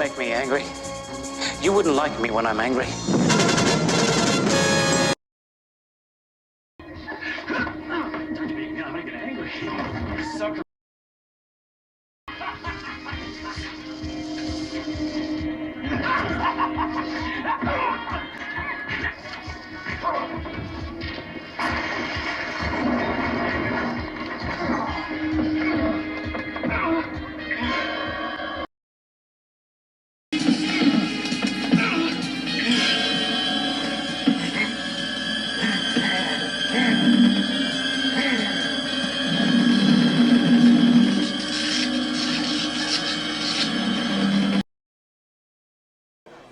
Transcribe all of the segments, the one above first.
make me angry. You wouldn't like me when I'm angry. I'm making angry. Sucker.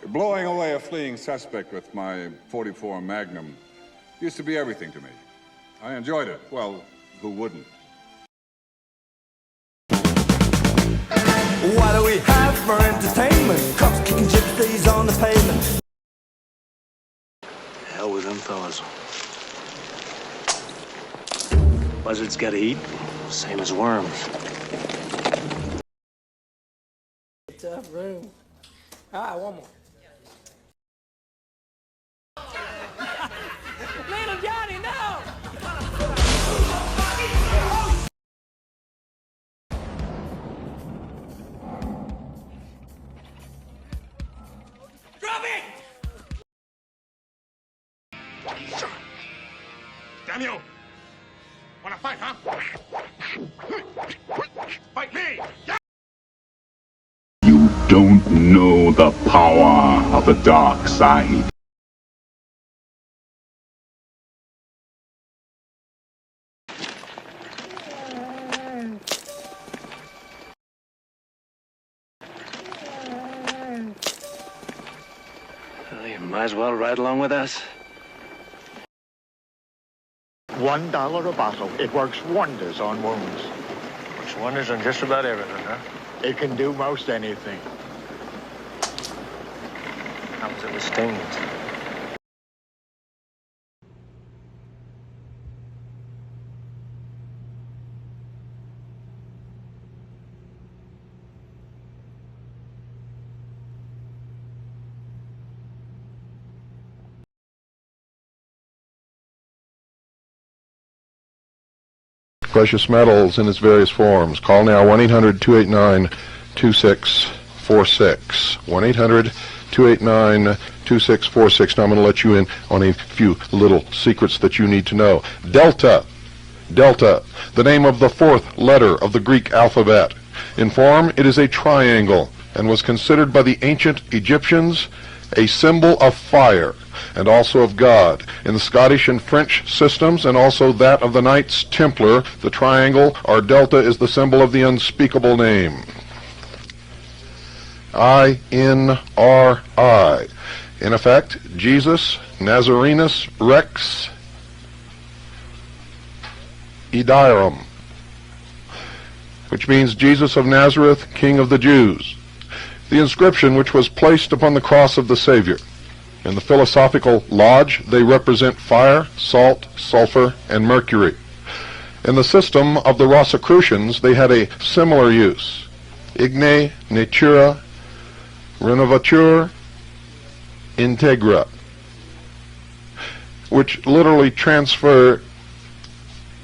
Blowing away a fleeing suspect with my .44 Magnum used to be everything to me. I enjoyed it. Well, who wouldn't? What do we have for entertainment? Cops kicking gypsies on the pavement. Hell with them fellas. Buzzards gotta eat, same as worms. Tough room. All right, one more. Little Johnny, no! Drop it! Damn you! Wanna fight, huh? Fight me! You don't know the power of the dark side. Well, you might as well ride along with us. $1 a bottle. It works wonders on wounds. Works wonders on just about everything, huh? It can do most anything. How was it with stings? Precious metals in its various forms. Call now 1-800-289-2646. 1-800-289-2646. Now I'm going to let you in on a few little secrets that you need to know. Delta. Delta, the name of the fourth letter of the Greek alphabet. In form, it is a triangle and was considered by the ancient Egyptians a symbol of fire and also of God. In the Scottish and French systems, and also that of the Knights Templar, the triangle or delta is the symbol of the unspeakable name. I-N-R-I. In effect, Jesus Nazarenus Rex Idarum, which means Jesus of Nazareth, King of the Jews. The inscription which was placed upon the cross of the Savior. In the philosophical lodge, they represent fire, salt, sulfur, and mercury. In the system of the Rosicrucians, they had a similar use. Igne, natura, renovatur, integra, which literally transfer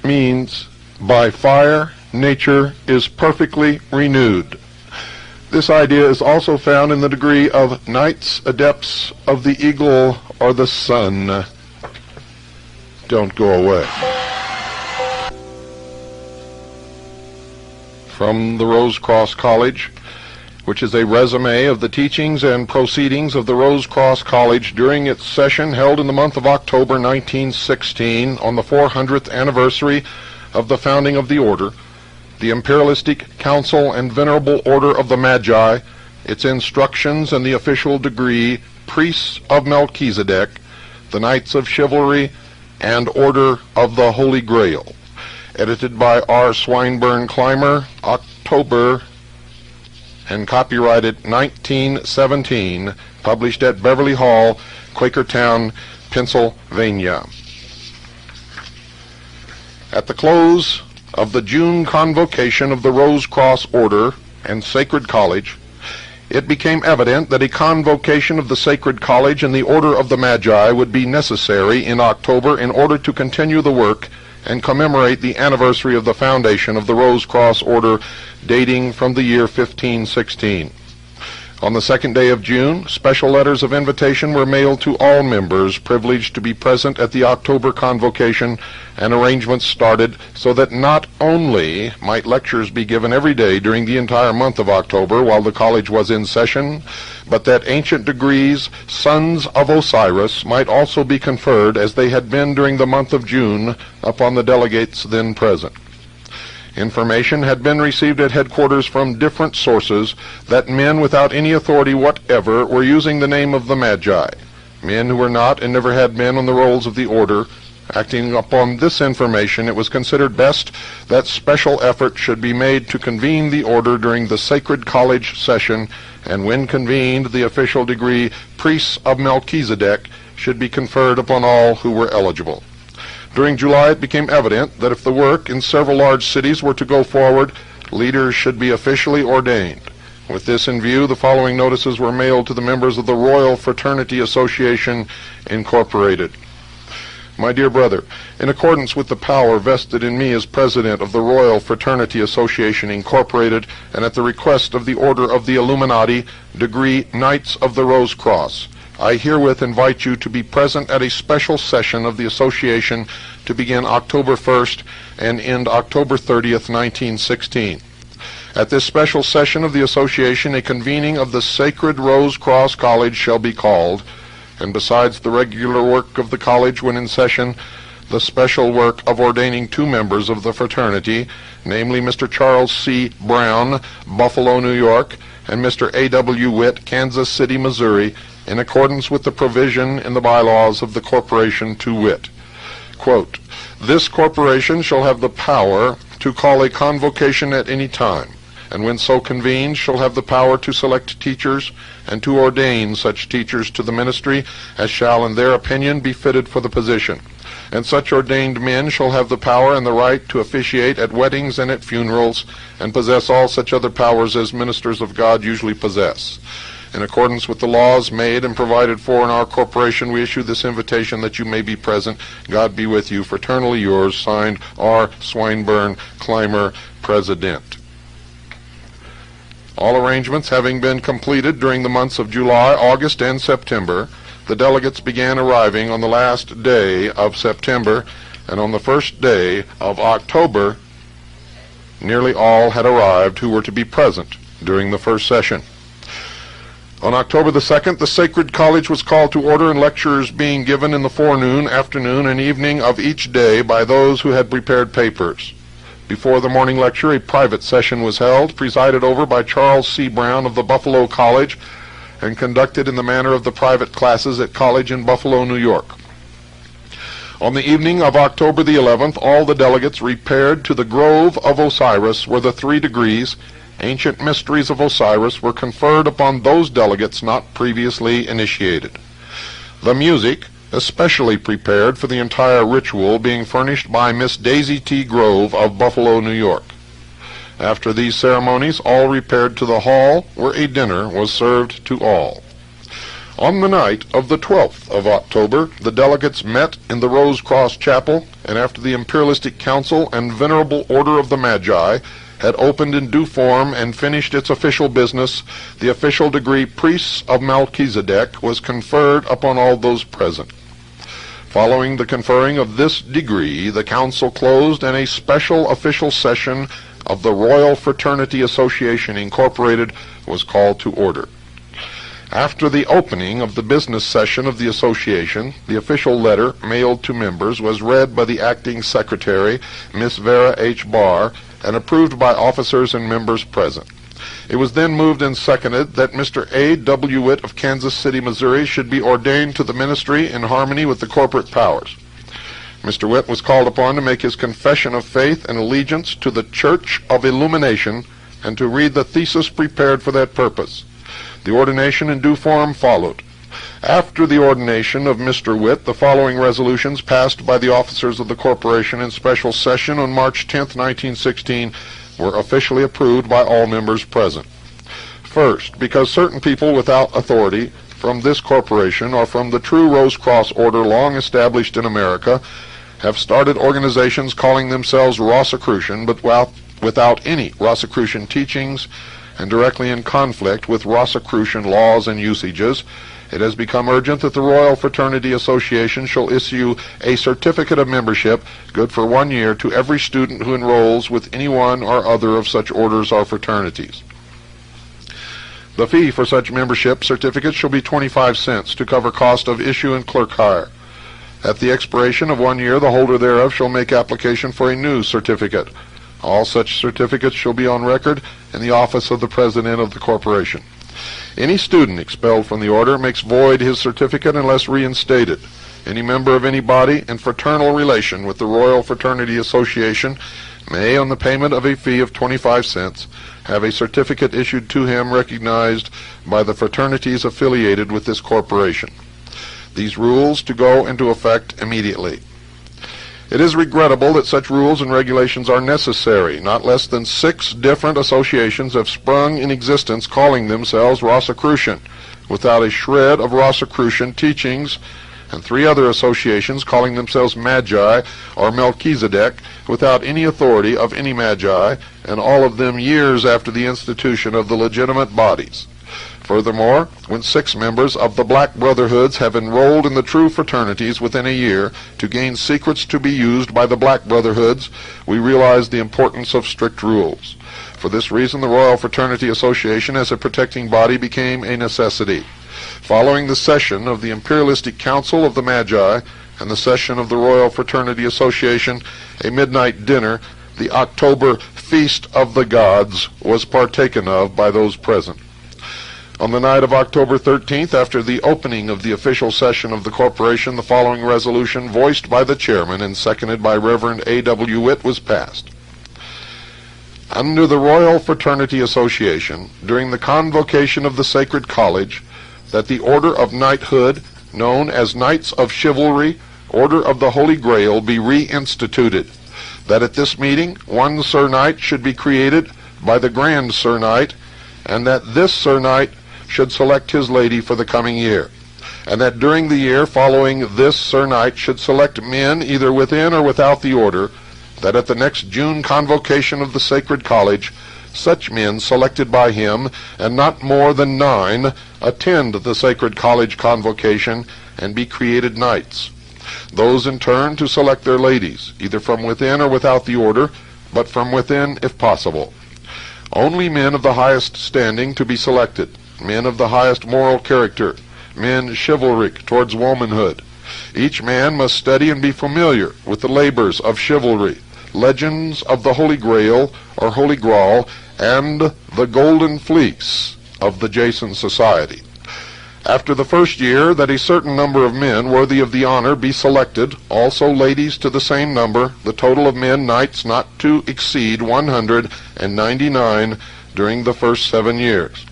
means by fire, nature is perfectly renewed. This idea is also found in the degree of Knights Adepts of the Eagle or the Sun. Don't go away. From the Rose Cross College, which is a resume of the teachings and proceedings of the Rose Cross College during its session held in the month of October 1916 on the 400th anniversary of the founding of the order, the Imperialistic Council and Venerable Order of the Magi, its instructions and the official degree, Priests of Melchizedek, the Knights of Chivalry, and Order of the Holy Grail. Edited by R. Swinburne Clymer, October, and copyrighted 1917, published at Beverly Hall, Quakertown, Pennsylvania. At the close of the June convocation of the Rose Cross Order and Sacred College, it became evident that a convocation of the Sacred College in the Order of the Magi would be necessary in October in order to continue the work and commemorate the anniversary of the foundation of the Rose Cross Order dating from the year 1516. On the second day of June, special letters of invitation were mailed to all members privileged to be present at the October convocation, and arrangements started so that not only might lectures be given every day during the entire month of October while the college was in session, but that ancient degrees, Sons of Osiris, might also be conferred as they had been during the month of June upon the delegates then present. Information had been received at headquarters from different sources that men without any authority whatever were using the name of the Magi. Men who were not and never had been on the rolls of the order. Acting upon this information, it was considered best that special effort should be made to convene the order during the Sacred College session, and when convened, the official degree Priests of Melchizedek should be conferred upon all who were eligible. During July, it became evident that if the work in several large cities were to go forward, leaders should be officially ordained. With this in view, the following notices were mailed to the members of the Royal Fraternity Association, Incorporated. My dear brother, in accordance with the power vested in me as President of the Royal Fraternity Association, Incorporated, and at the request of the Order of the Illuminati, degree Knights of the Rose Cross, I herewith invite you to be present at a special session of the association to begin October 1st and end October 30th, 1916. At this special session of the association, a convening of the Sacred Rose Cross College shall be called, and besides the regular work of the college when in session, the special work of ordaining 2 members of the fraternity, namely Mr. Charles C. Brown, Buffalo, New York, and Mr. A.W. Witt, Kansas City, Missouri, in accordance with the provision in the bylaws of the corporation, to wit, quote, this corporation shall have the power to call a convocation at any time, and when so convened shall have the power to select teachers and to ordain such teachers to the ministry as shall in their opinion be fitted for the position. And such ordained men shall have the power and the right to officiate at weddings and at funerals, and possess all such other powers as ministers of God usually possess. In accordance with the laws made and provided for in our corporation, we issue this invitation that you may be present. God be with you. Fraternally yours, signed R. Swinburne, Clymer, President. All arrangements having been completed during the months of July, August, and September, the delegates began arriving on the last day of September, and on the first day of October, nearly all had arrived who were to be present during the first session. On October the 2nd, the Sacred College was called to order, and lectures being given in the forenoon, afternoon, and evening of each day by those who had prepared papers. Before the morning lecture, a private session was held, presided over by Charles C. Brown of the Buffalo College, and conducted in the manner of the private classes at college in Buffalo, New York. On the evening of October the 11th, all the delegates repaired to the Grove of Osiris, where the 3 degrees, Ancient Mysteries of Osiris, were conferred upon those delegates not previously initiated. The music, especially prepared for the entire ritual, being furnished by Miss Daisy T. Grove of Buffalo, New York. After these ceremonies, all repaired to the hall, where a dinner was served to all. On the night of the 12th of October, the delegates met in the Rose Cross Chapel, and after the Imperialistic Council and Venerable Order of the Magi had opened in due form and finished its official business, the official degree Priests of Melchizedek was conferred upon all those present. Following the conferring of this degree, the council closed, and a special official session of the Royal Fraternity Association, Incorporated, was called to order. After the opening of the business session of the association, the official letter mailed to members was read by the acting secretary, Miss Vera H. Barr, and approved by officers and members present. It was then moved and seconded that Mr. A. W. Witt of Kansas City, Missouri, should be ordained to the ministry in harmony with the corporate powers. Mr. Witt was called upon to make his confession of faith and allegiance to the Church of Illumination and to read the thesis prepared for that purpose. The ordination in due form followed. After the ordination of Mr. Witt, the following resolutions passed by the officers of the corporation in special session on March 10, 1916, were officially approved by all members present. First, because certain people without authority from this corporation or from the true Rose Cross order long established in America have started organizations calling themselves Rosicrucian, but without any Rosicrucian teachings and directly in conflict with Rosicrucian laws and usages, it has become urgent that the Royal Fraternity Association shall issue a certificate of membership good for 1 year to every student who enrolls with any one or other of such orders or fraternities. The fee for such membership certificates shall be 25 cents to cover cost of issue and clerk hire. At the expiration of 1 year, the holder thereof shall make application for a new certificate. All such certificates shall be on record in the office of the president of the corporation. Any student expelled from the order makes void his certificate unless reinstated. Any member of any body in fraternal relation with the Royal Fraternity Association may, on the payment of a fee of 25 cents, have a certificate issued to him recognized by the fraternities affiliated with this corporation. These rules to go into effect immediately. It is regrettable that such rules and regulations are necessary. Not less than 6 different associations have sprung in existence calling themselves Rosicrucian, without a shred of Rosicrucian teachings, and 3 other associations calling themselves Magi or Melchizedek, without any authority of any Magi, and all of them years after the institution of the legitimate bodies. Furthermore, when 6 members of the Black Brotherhoods have enrolled in the true fraternities within a year to gain secrets to be used by the Black Brotherhoods, we realize the importance of strict rules. For this reason, the Royal Fraternity Association as a protecting body became a necessity. Following the session of the Imperialistic Council of the Magi and the session of the Royal Fraternity Association, a midnight dinner, the October Feast of the Gods, was partaken of by those present. On the night of October 13th, after the opening of the official session of the corporation, the following resolution, voiced by the chairman and seconded by Reverend A.W. Witt, was passed. Under the Royal Fraternity Association, during the convocation of the Sacred College, that the Order of Knighthood, known as Knights of Chivalry, Order of the Holy Grail, be reinstituted. That at this meeting, 1 Sir Knight should be created by the Grand Sir Knight, and that this Sir Knight should select his lady for the coming year, and that during the year following this Sir Knight should select men either within or without the order, that at the next June convocation of the Sacred College, such men selected by him, and not more than 9, attend the Sacred College convocation and be created knights. Those in turn to select their ladies, either from within or without the order, but from within if possible. Only men of the highest standing to be selected, men of the highest moral character, men chivalric towards womanhood. Each man must study and be familiar with the labors of chivalry, legends of the Holy Grail or Holy Grail, and the Golden Fleece of the Jason Society. After the first year, that a certain number of men worthy of the honor be selected, also ladies to the same number, the total of men knights not to exceed 199 during the first 7 years.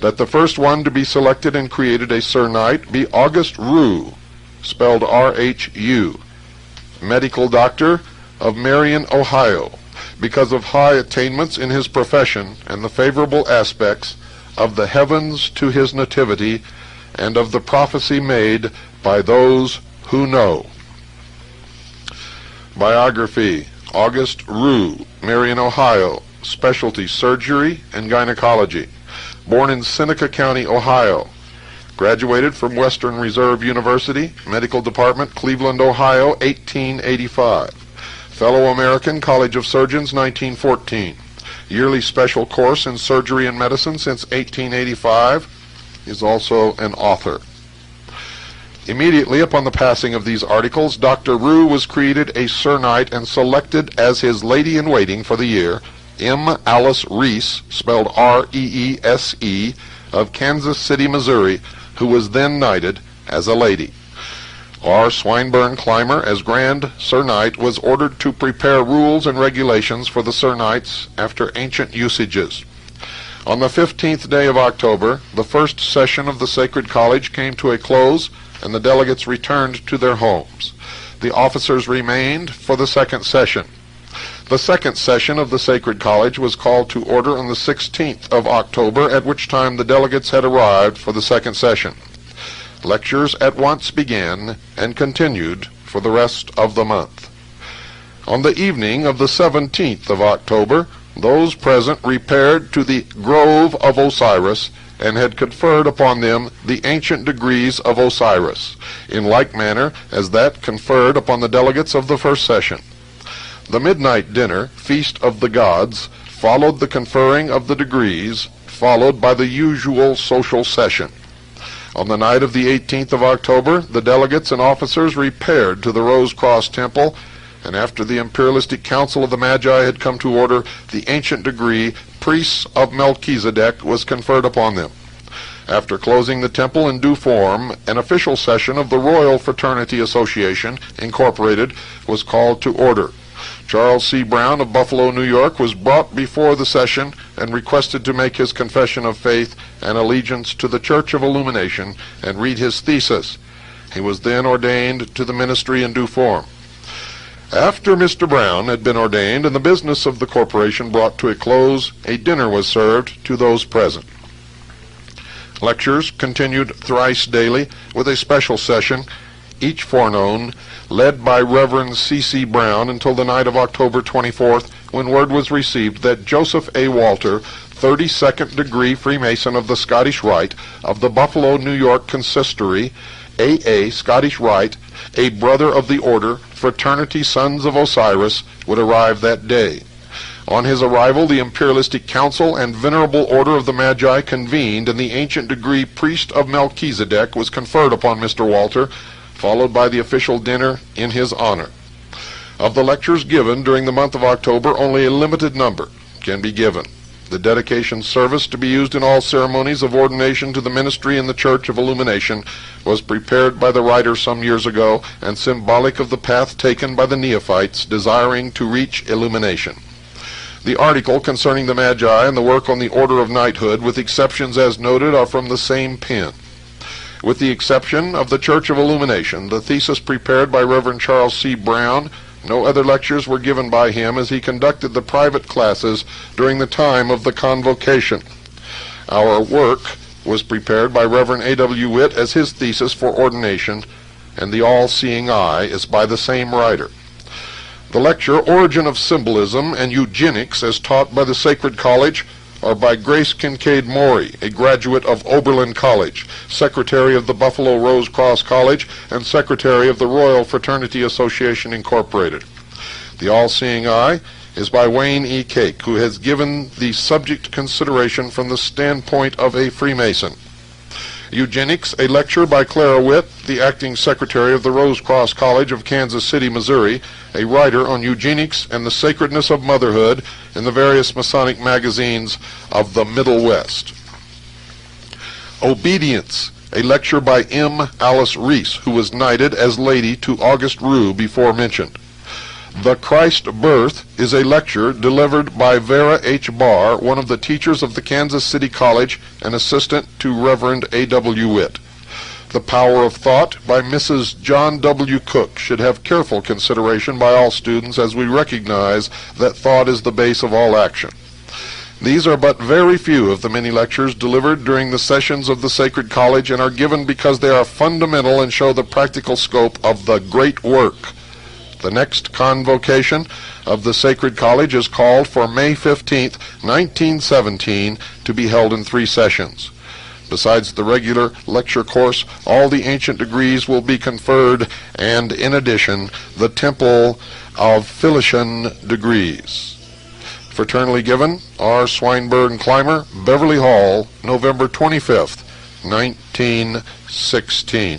That the first one to be selected and created a Sir Knight be August Rue, spelled R-H-U, medical doctor of Marion, Ohio, because of high attainments in his profession and the favorable aspects of the heavens to his nativity and of the prophecy made by those who know. Biography: August Rue, Marion, Ohio, specialty surgery and gynecology. Born in Seneca County, Ohio. Graduated from Western Reserve University, Medical Department, Cleveland, Ohio, 1885. Fellow American College of Surgeons, 1914. Yearly special course in surgery and medicine since 1885. Is also an author. Immediately upon the passing of these articles, Dr. Rue was created a Sir Knight and selected as his lady-in-waiting for the year, M. Alice Reese, spelled R-E-E-S-E, of Kansas City, Missouri, who was then knighted as a lady. R. Swinburne Clymer, as Grand Sir Knight, was ordered to prepare rules and regulations for the Sir Knights after ancient usages. On the 15th day of October, the first session of the Sacred College came to a close, and the delegates returned to their homes. The officers remained for the second session. The second session of the Sacred College was called to order on the 16th of October, at which time the delegates had arrived for the second session. Lectures at once began and continued for the rest of the month. On the evening of the 17th of October, those present repaired to the Grove of Osiris and had conferred upon them the ancient degrees of Osiris, in like manner as that conferred upon the delegates of the first session. The midnight dinner, Feast of the Gods, followed the conferring of the degrees, followed by the usual social session. On the night of the 18th of October, the delegates and officers repaired to the Rose Cross Temple, and after the imperialistic council of the Magi had come to order, the ancient degree, Priests of Melchizedek, was conferred upon them. After closing the temple in due form, an official session of the Royal Fraternity Association, Incorporated, was called to order. Charles C. Brown of Buffalo, New York, was brought before the session and requested to make his confession of faith and allegiance to the Church of Illumination and read his thesis. He was then ordained to the ministry in due form. After Mr. Brown had been ordained and the business of the corporation brought to a close, a dinner was served to those present. Lectures continued thrice daily with a special session, each forenoon, led by Reverend C.C. Brown until the night of October 24th, when word was received that Joseph A. Walter, 32nd degree Freemason of the Scottish Rite of the Buffalo, New York Consistory, A.A. Scottish Rite, a brother of the order, Fraternity Sons of Osiris, would arrive that day. On his arrival, the imperialistic council and venerable order of the Magi convened, and the ancient degree Priest of Melchizedek was conferred upon Mr. Walter, followed by the official dinner in his honor. Of the lectures given during the month of October, only a limited number can be given. The dedication service, to be used in all ceremonies of ordination to the ministry in the Church of Illumination, was prepared by the writer some years ago and symbolic of the path taken by the neophytes desiring to reach illumination. The article concerning the Magi and the work on the order of knighthood, with exceptions as noted, are from the same pen. With the exception of the Church of Illumination, the thesis prepared by Reverend Charles C. Brown, no other lectures were given by him as he conducted the private classes during the time of the convocation. Our work was prepared by Reverend A.W. Witt as his thesis for ordination, and the all-seeing eye is by the same writer. The lecture, Origin of Symbolism and Eugenics, as taught by the Sacred College, are by Grace Kincaid Maury, a graduate of Oberlin College, Secretary of the Buffalo Rose Cross College, and Secretary of the Royal Fraternity Association, Incorporated. The All-Seeing Eye is by Wayne E. Cake, who has given the subject consideration from the standpoint of a Freemason. Eugenics, a lecture by Clara Witt, the acting secretary of the Rose Cross College of Kansas City, Missouri, a writer on eugenics and the sacredness of motherhood in the various Masonic magazines of the Middle West. Obedience, a lecture by M. Alice Reese, who was knighted as lady to August Rue before mentioned. The Christ Birth is a lecture delivered by Vera H. Barr, one of the teachers of the Kansas City College and assistant to Reverend A.W. Witt. The Power of Thought by Mrs. John W. Cook should have careful consideration by all students, as we recognize that thought is the base of all action. These are but very few of the many lectures delivered during the sessions of the Sacred College, and are given because they are fundamental and show the practical scope of the great work. The next convocation of the Sacred College is called for May 15th, 1917, to be held in 3 sessions. Besides the regular lecture course, all the ancient degrees will be conferred, and in addition, the Temple of Philician degrees. Fraternally given, R. Swinburne Clymer, Beverly Hall, November 25th, 1916.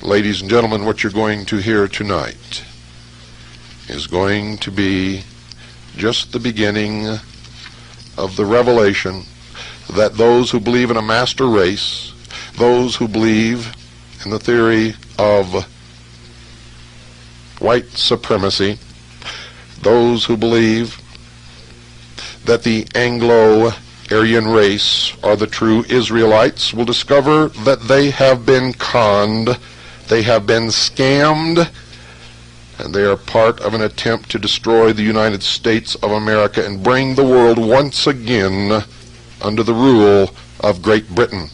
Ladies and gentlemen, what you're going to hear tonight is going to be just the beginning of the revelation that those who believe in a master race, those who believe in the theory of white supremacy, those who believe that the Anglo-Aryan race are the true Israelites, will discover that they have been conned, they have been scammed, and they are part of an attempt to destroy the United States of America and bring the world once again under the rule of Great Britain.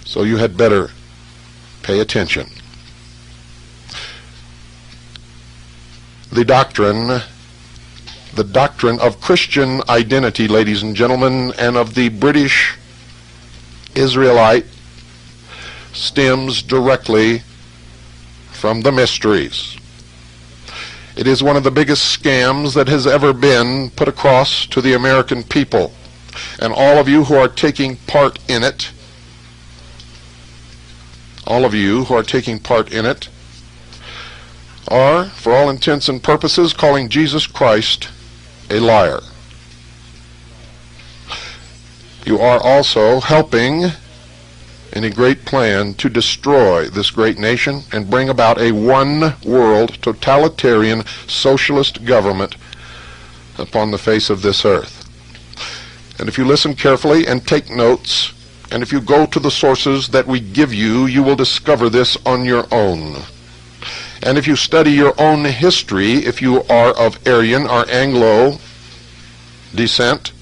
So you had better pay attention. The doctrine of Christian identity, ladies and gentlemen, and of the British Israelite stems directly from the mysteries. It is one of the biggest scams that has ever been put across to the American people. And all of you who are taking part in it, are, for all intents and purposes, calling Jesus Christ a liar. You are also helping in a great plan to destroy this great nation and bring about a one-world, totalitarian, socialist government upon the face of this earth. And if you listen carefully and take notes, and if you go to the sources that we give you, you will discover this on your own. And if you study your own history, if you are of Aryan or Anglo descent,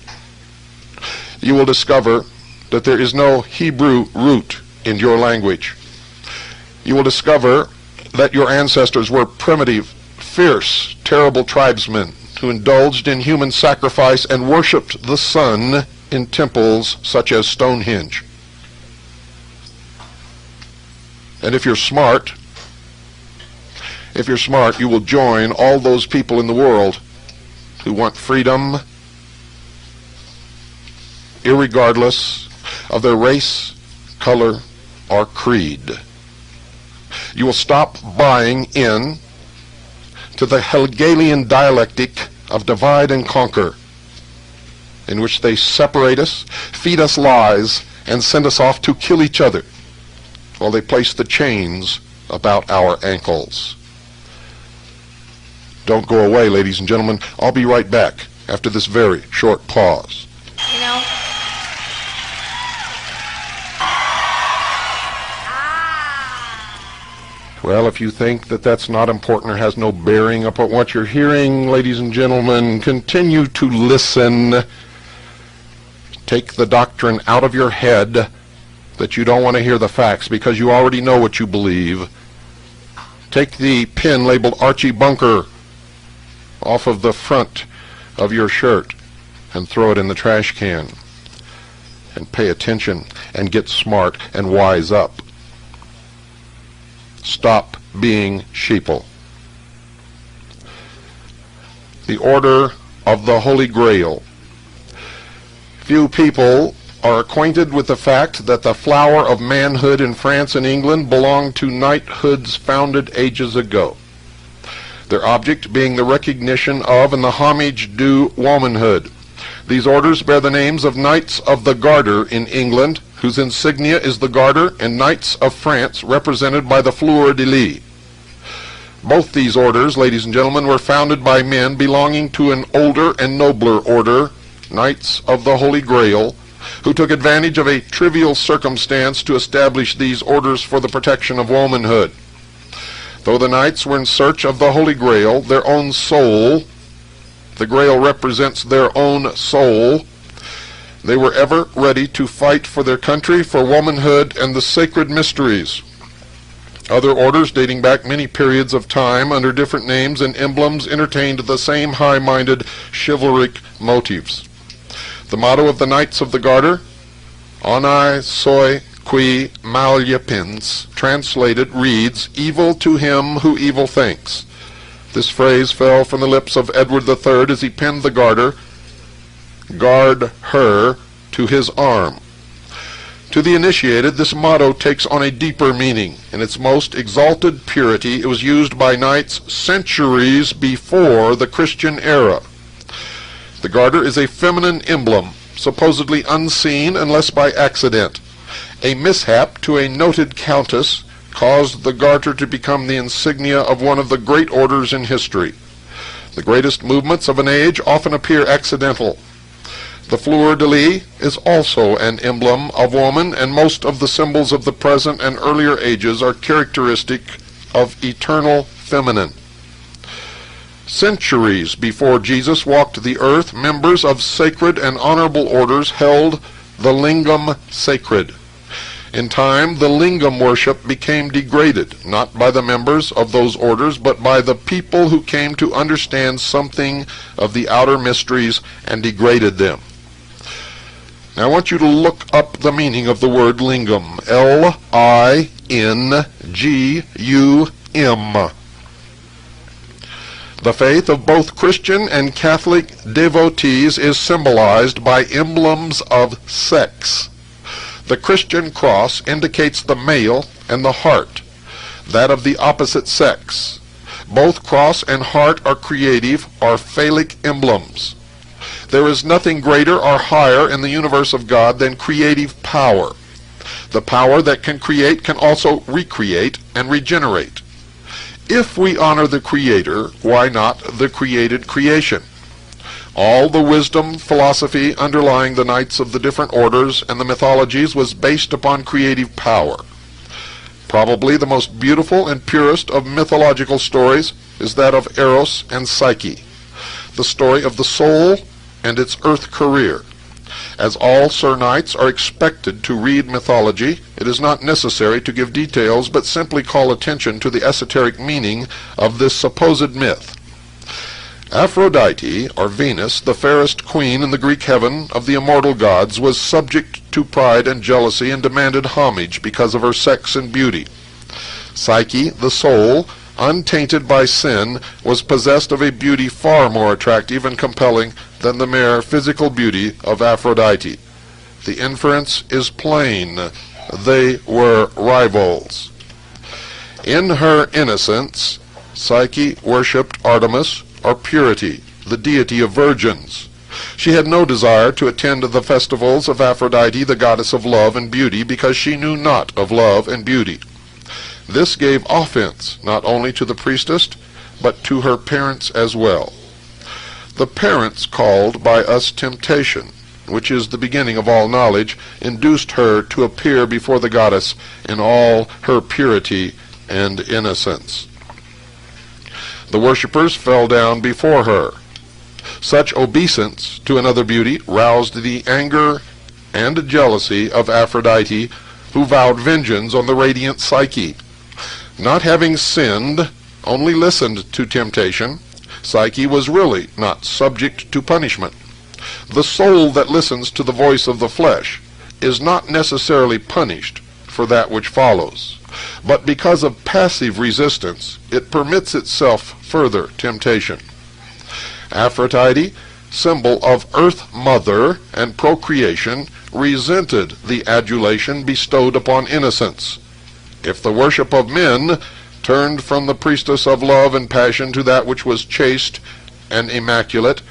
you will discover that there is no Hebrew root in your language. You will discover that your ancestors were primitive, fierce, terrible tribesmen who indulged in human sacrifice and worshipped the sun in temples such as Stonehenge. And if you're smart, you will join all those people in the world who want freedom, irregardless of their race, color, or creed. You will stop buying in to the Hegelian dialectic of divide and conquer, in which they separate us, feed us lies, and send us off to kill each other, while they place the chains about our ankles. Don't go away, ladies and gentlemen. I'll be right back after this very short pause. You know, Well, if you think that that's not important or has no bearing upon what you're hearing, ladies and gentlemen, continue to listen. Take the doctrine out of your head that you don't want to hear the facts because you already know what you believe. Take the pin labeled Archie Bunker off of the front of your shirt and throw it in the trash can. And pay attention and get smart and wise up. Stop being sheeple. The Order of the Holy Grail. Few people are acquainted with the fact that the flower of manhood in France and England belonged to knighthoods founded ages ago, their object being the recognition of and the homage due womanhood. These orders bear the names of Knights of the Garter in England, whose insignia is the garter, and Knights of France, represented by the fleur-de-lis. Both these orders, ladies and gentlemen, were founded by men belonging to an older and nobler order, Knights of the Holy Grail, who took advantage of a trivial circumstance to establish these orders for the protection of womanhood. Though the knights were in search of the Holy Grail, their own soul, the Grail represents their own soul, they were ever ready to fight for their country, for womanhood, and the sacred mysteries. Other orders, dating back many periods of time under different names and emblems, entertained the same high-minded chivalric motives. The motto of the Knights of the Garter, Honi soit qui mal y pense, translated, reads, "Evil to him who evil thinks." This phrase fell from the lips of Edward III as he penned the garter, "Guard her to his arm." To the initiated, this motto takes on a deeper meaning. In its most exalted purity, it was used by knights centuries before the Christian era. The garter is a feminine emblem, supposedly unseen unless by accident. A mishap to a noted countess caused the garter to become the insignia of one of the great orders in history. The greatest movements of an age often appear accidental. The fleur-de-lis is also an emblem of woman, and most of the symbols of the present and earlier ages are characteristic of eternal feminine. Centuries before Jesus walked the earth, members of sacred and honorable orders held the lingam sacred. In time, the lingam worship became degraded, not by the members of those orders, but by the people who came to understand something of the outer mysteries and degraded them. Now I want you to look up the meaning of the word lingam. L-I-N-G-U-M. The faith of both Christian and Catholic devotees is symbolized by emblems of sex. The Christian cross indicates the male and the heart, that of the opposite sex. Both cross and heart are creative or phallic emblems. There is nothing greater or higher in the universe of God than creative power. The power that can create can also recreate and regenerate. If we honor the Creator, why not the created creation? All the wisdom, philosophy underlying the knights of the different orders and the mythologies was based upon creative power. Probably the most beautiful and purest of mythological stories is that of Eros and Psyche, the story of the soul and its earth career. As all Sir Knights are expected to read mythology, it is not necessary to give details, but simply call attention to the esoteric meaning of this supposed myth. Aphrodite, or Venus, the fairest queen in the Greek heaven of the immortal gods, was subject to pride and jealousy and demanded homage because of her sex and beauty. Psyche, the soul, untainted by sin, was possessed of a beauty far more attractive and compelling than the mere physical beauty of Aphrodite. The inference is plain. They were rivals. In her innocence, Psyche worshipped Artemis, or purity, the deity of virgins. She had no desire to attend the festivals of Aphrodite, the goddess of love and beauty, because she knew not of love and beauty. This gave offense not only to the priestess, but to her parents as well. The parents called by us temptation, which is the beginning of all knowledge, induced her to appear before the goddess in all her purity and innocence. The worshippers fell down before her. Such obeisance to another beauty roused the anger and jealousy of Aphrodite, who vowed vengeance on the radiant Psyche. Not having sinned, only listened to temptation, Psyche was really not subject to punishment. The soul that listens to the voice of the flesh is not necessarily punished for that which follows, but because of passive resistance, it permits itself further temptation. Aphrodite, symbol of Earth Mother and procreation, resented the adulation bestowed upon innocence. If the worship of men turned from the priestess of love and passion to that which was chaste and immaculate,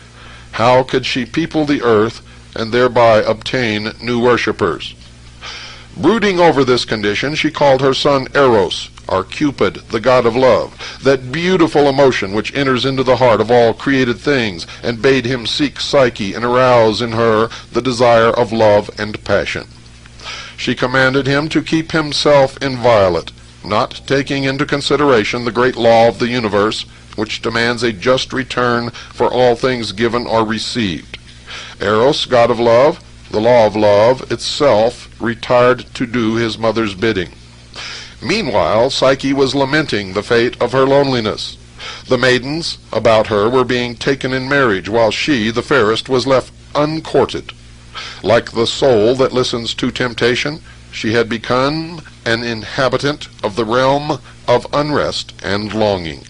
how could she people the earth and thereby obtain new worshippers? Brooding over this condition, she called her son Eros, or Cupid, the god of love, that beautiful emotion which enters into the heart of all created things, and bade him seek Psyche and arouse in her the desire of love and passion. She commanded him to keep himself inviolate, not taking into consideration the great law of the universe, which demands a just return for all things given or received. Eros, god of love, the law of love itself, retired to do his mother's bidding. Meanwhile, Psyche was lamenting the fate of her loneliness. The maidens about her were being taken in marriage, while she, the fairest, was left uncourted. Like the soul that listens to temptation, she had become an inhabitant of the realm of unrest and longing.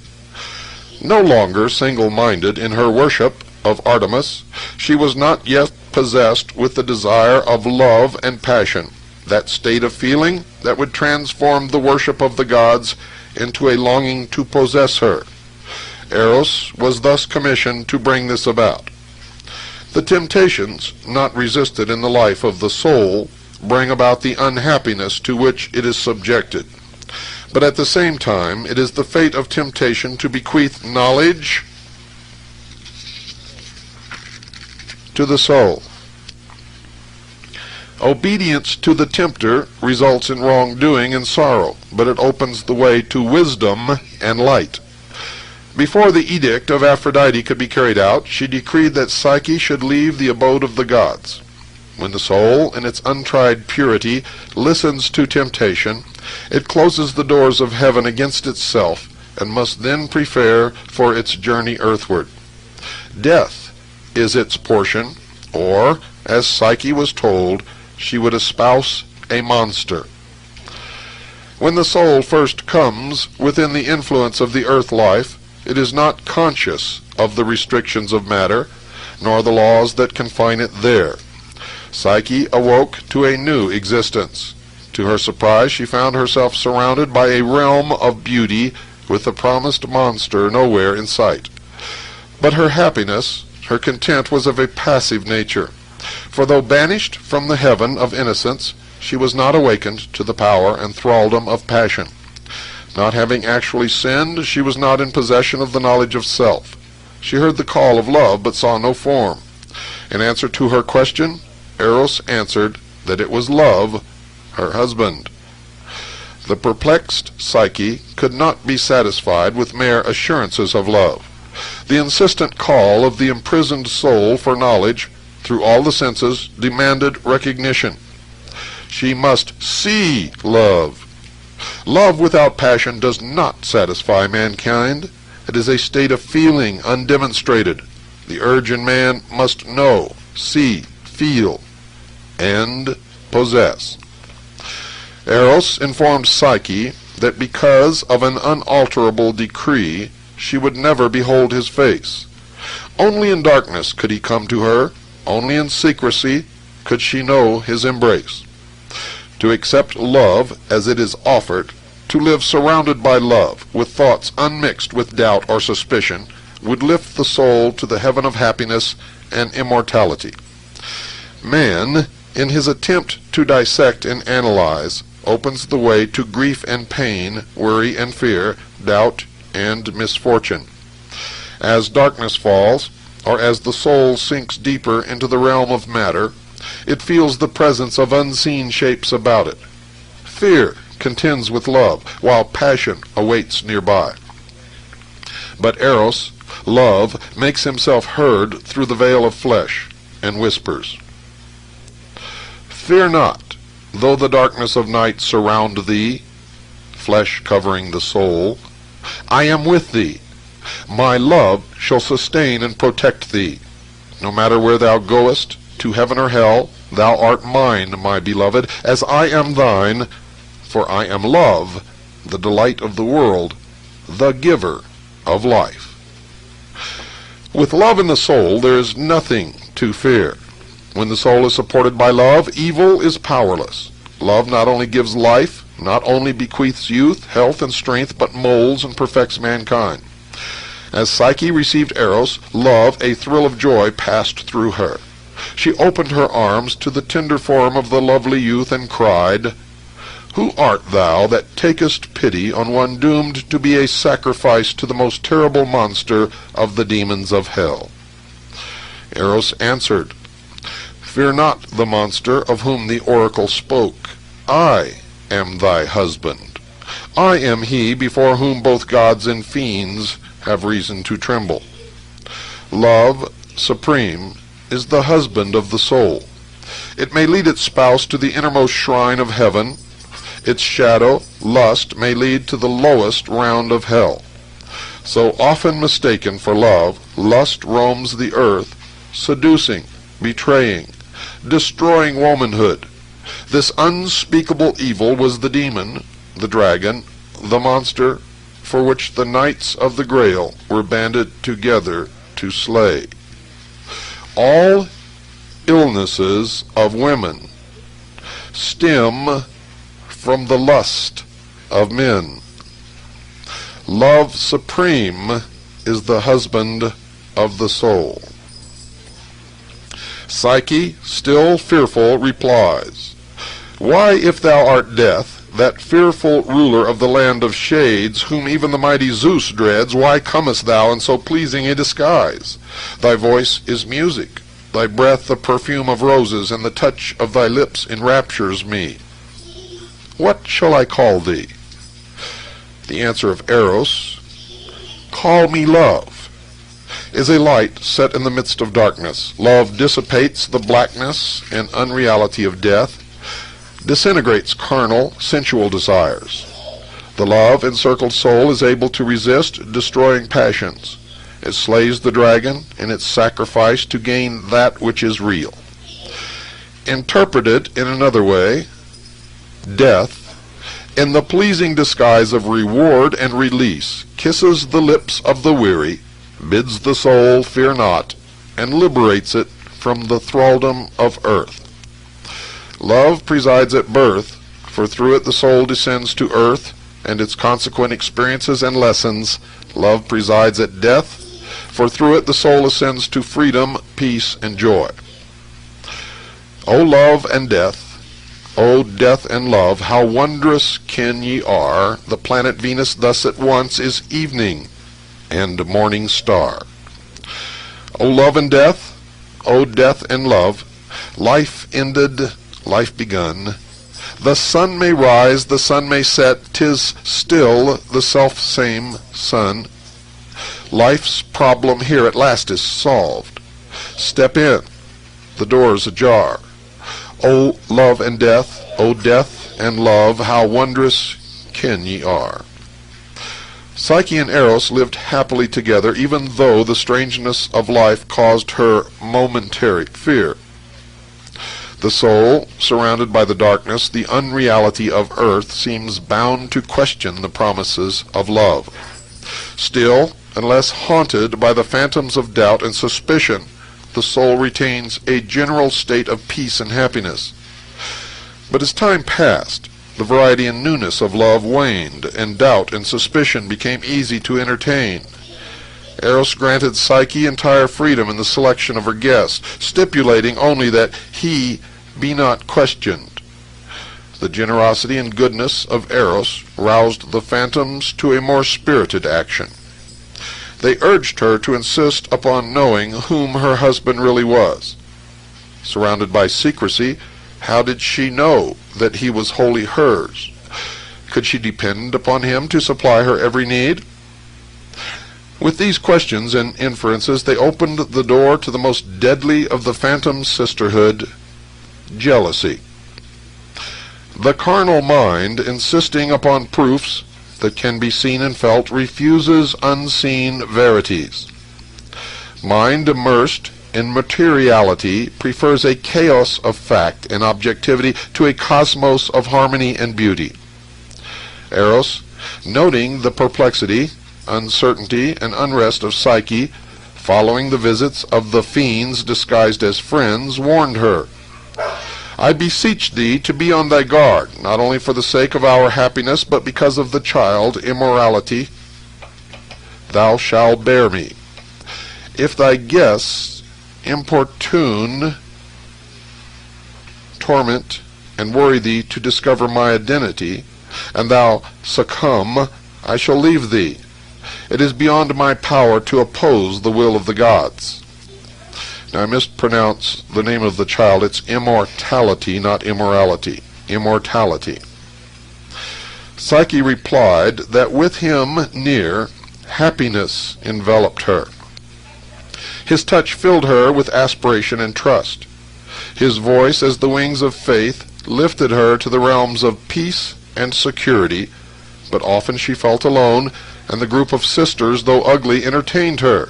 No longer single-minded in her worship of Artemis, she was not yet possessed with the desire of love and passion, that state of feeling that would transform the worship of the gods into a longing to possess her. Eros was thus commissioned to bring this about. The temptations not resisted in the life of the soul bring about the unhappiness to which it is subjected. But at the same time, it is the fate of temptation to bequeath knowledge to the soul. Obedience to the tempter results in wrongdoing and sorrow, but it opens the way to wisdom and light. Before the edict of Aphrodite could be carried out, she decreed that Psyche should leave the abode of the gods. When the soul, in its untried purity, listens to temptation, it closes the doors of heaven against itself, and must then prepare for its journey earthward. Death is its portion, or, as Psyche was told, she would espouse a monster. When the soul first comes within the influence of the earth life, it is not conscious of the restrictions of matter, nor the laws that confine it there. Psyche awoke to a new existence. To her surprise, she found herself surrounded by a realm of beauty with the promised monster nowhere in sight. But her happiness, her content, was of a passive nature. For though banished from the heaven of innocence, she was not awakened to the power and thraldom of passion. Not having actually sinned, she was not in possession of the knowledge of self. She heard the call of love, but saw no form. In answer to her question, Eros answered that it was love, her husband. The perplexed Psyche could not be satisfied with mere assurances of love. The insistent call of the imprisoned soul for knowledge through all the senses demanded recognition. She must see love. Love without passion does not satisfy mankind. It is a state of feeling undemonstrated. The urge in man must know, see, feel, and possess. Eros informed Psyche that because of an unalterable decree, she would never behold his face. Only in darkness could he come to her. Only in secrecy could she know his embrace. To accept love as it is offered, to live surrounded by love, with thoughts unmixed with doubt or suspicion, would lift the soul to the heaven of happiness and immortality. Man, in his attempt to dissect and analyze, opens the way to grief and pain, worry and fear, doubt and misfortune. As darkness falls, or as the soul sinks deeper into the realm of matter, it feels the presence of unseen shapes about it. Fear contends with love, while passion awaits nearby. But Eros, love, makes himself heard through the veil of flesh, and whispers, "Fear not, though the darkness of night surround thee," flesh covering the soul, "I am with thee. My love shall sustain and protect thee. No matter where thou goest, to heaven or hell, thou art mine, my beloved, as I am thine, for I am love, the delight of the world, the giver of life." With love in the soul, there is nothing to fear. When the soul is supported by love, evil is powerless. Love not only gives life, not only bequeaths youth, health, and strength, but molds and perfects mankind. As Psyche received Eros, love, a thrill of joy, passed through her. She opened her arms to the tender form of the lovely youth and cried, "Who art thou that takest pity on one doomed to be a sacrifice to the most terrible monster of the demons of hell?" Eros answered, "Fear not the monster of whom the oracle spoke. I am thy husband. I am he before whom both gods and fiends have reason to tremble." Love supreme is the husband of the soul. It may lead its spouse to the innermost shrine of heaven. Its shadow, lust, may lead to the lowest round of hell. So often mistaken for love, lust roams the earth, seducing, betraying, destroying womanhood. This unspeakable evil was the demon, the dragon, the monster, for which the knights of the Grail were banded together to slay. All illnesses of women stem from the lust of men. Love supreme is the husband of the soul. Psyche, still fearful, replies, "Why, if thou art death, that fearful ruler of the land of shades, whom even the mighty Zeus dreads, why comest thou in so pleasing a disguise? Thy voice is music, Thy breath the perfume of roses, and the touch of thy lips enraptures me. What shall I call thee? The answer of Eros, call me love, is a light set in the midst of darkness. Love dissipates the blackness and unreality of death, disintegrates carnal, sensual desires. The love-encircled soul is able to resist destroying passions. It slays the dragon in its sacrifice to gain that which is real. Interpreted in another way, death, in the pleasing disguise of reward and release, kisses the lips of the weary, bids the soul fear not, and liberates it from the thraldom of earth. Love presides at birth, for through it the soul descends to earth, and its consequent experiences and lessons. Love presides at death, for through it the soul ascends to freedom, peace, and joy. O love and death, O death and love, how wondrous kin ye are! The planet Venus thus at once is evening and morning star. O love and death, O death and love, life ended, life begun. The sun may rise, the sun may set, 'tis still the self-same sun. Life's problem here at last is solved. Step in, the door's ajar. O love and death, O death and love, how wondrous kin ye are. Psyche and Eros lived happily together, even though the strangeness of life caused her momentary fear. The soul, surrounded by the darkness, the unreality of earth, seems bound to question the promises of love. Still, unless haunted by the phantoms of doubt and suspicion, the soul retains a general state of peace and happiness. But as time passed, the variety and newness of love waned, and doubt and suspicion became easy to entertain. Eros granted Psyche entire freedom in the selection of her guests, stipulating only that he be not questioned. The generosity and goodness of Eros roused the phantoms to a more spirited action. They urged her to insist upon knowing whom her husband really was. Surrounded by secrecy, how did she know that he was wholly hers? Could she depend upon him to supply her every need? With these questions and inferences, they opened the door to the most deadly of the phantom sisterhood, jealousy. The carnal mind, insisting upon proofs that can be seen and felt, refuses unseen verities. Mind immersed in materiality prefers a chaos of fact and objectivity to a cosmos of harmony and beauty. Eros, noting the perplexity, uncertainty, and unrest of Psyche, following the visits of the fiends disguised as friends, warned her, I beseech thee to be on thy guard, not only for the sake of our happiness, but because of the child, immorality, thou shalt bear me. If thy guests importune, torment, and worry thee to discover my identity, and thou succumb, I shall leave thee. It is beyond my power to oppose the will of the gods. Now, I mispronounce the name of the child. It's immortality, not immorality. Immortality. Psyche replied that with him near, happiness enveloped her. His touch filled her with aspiration and trust. His voice, as the wings of faith, lifted her to the realms of peace and security, but often she felt alone, and the group of sisters, though ugly, entertained her.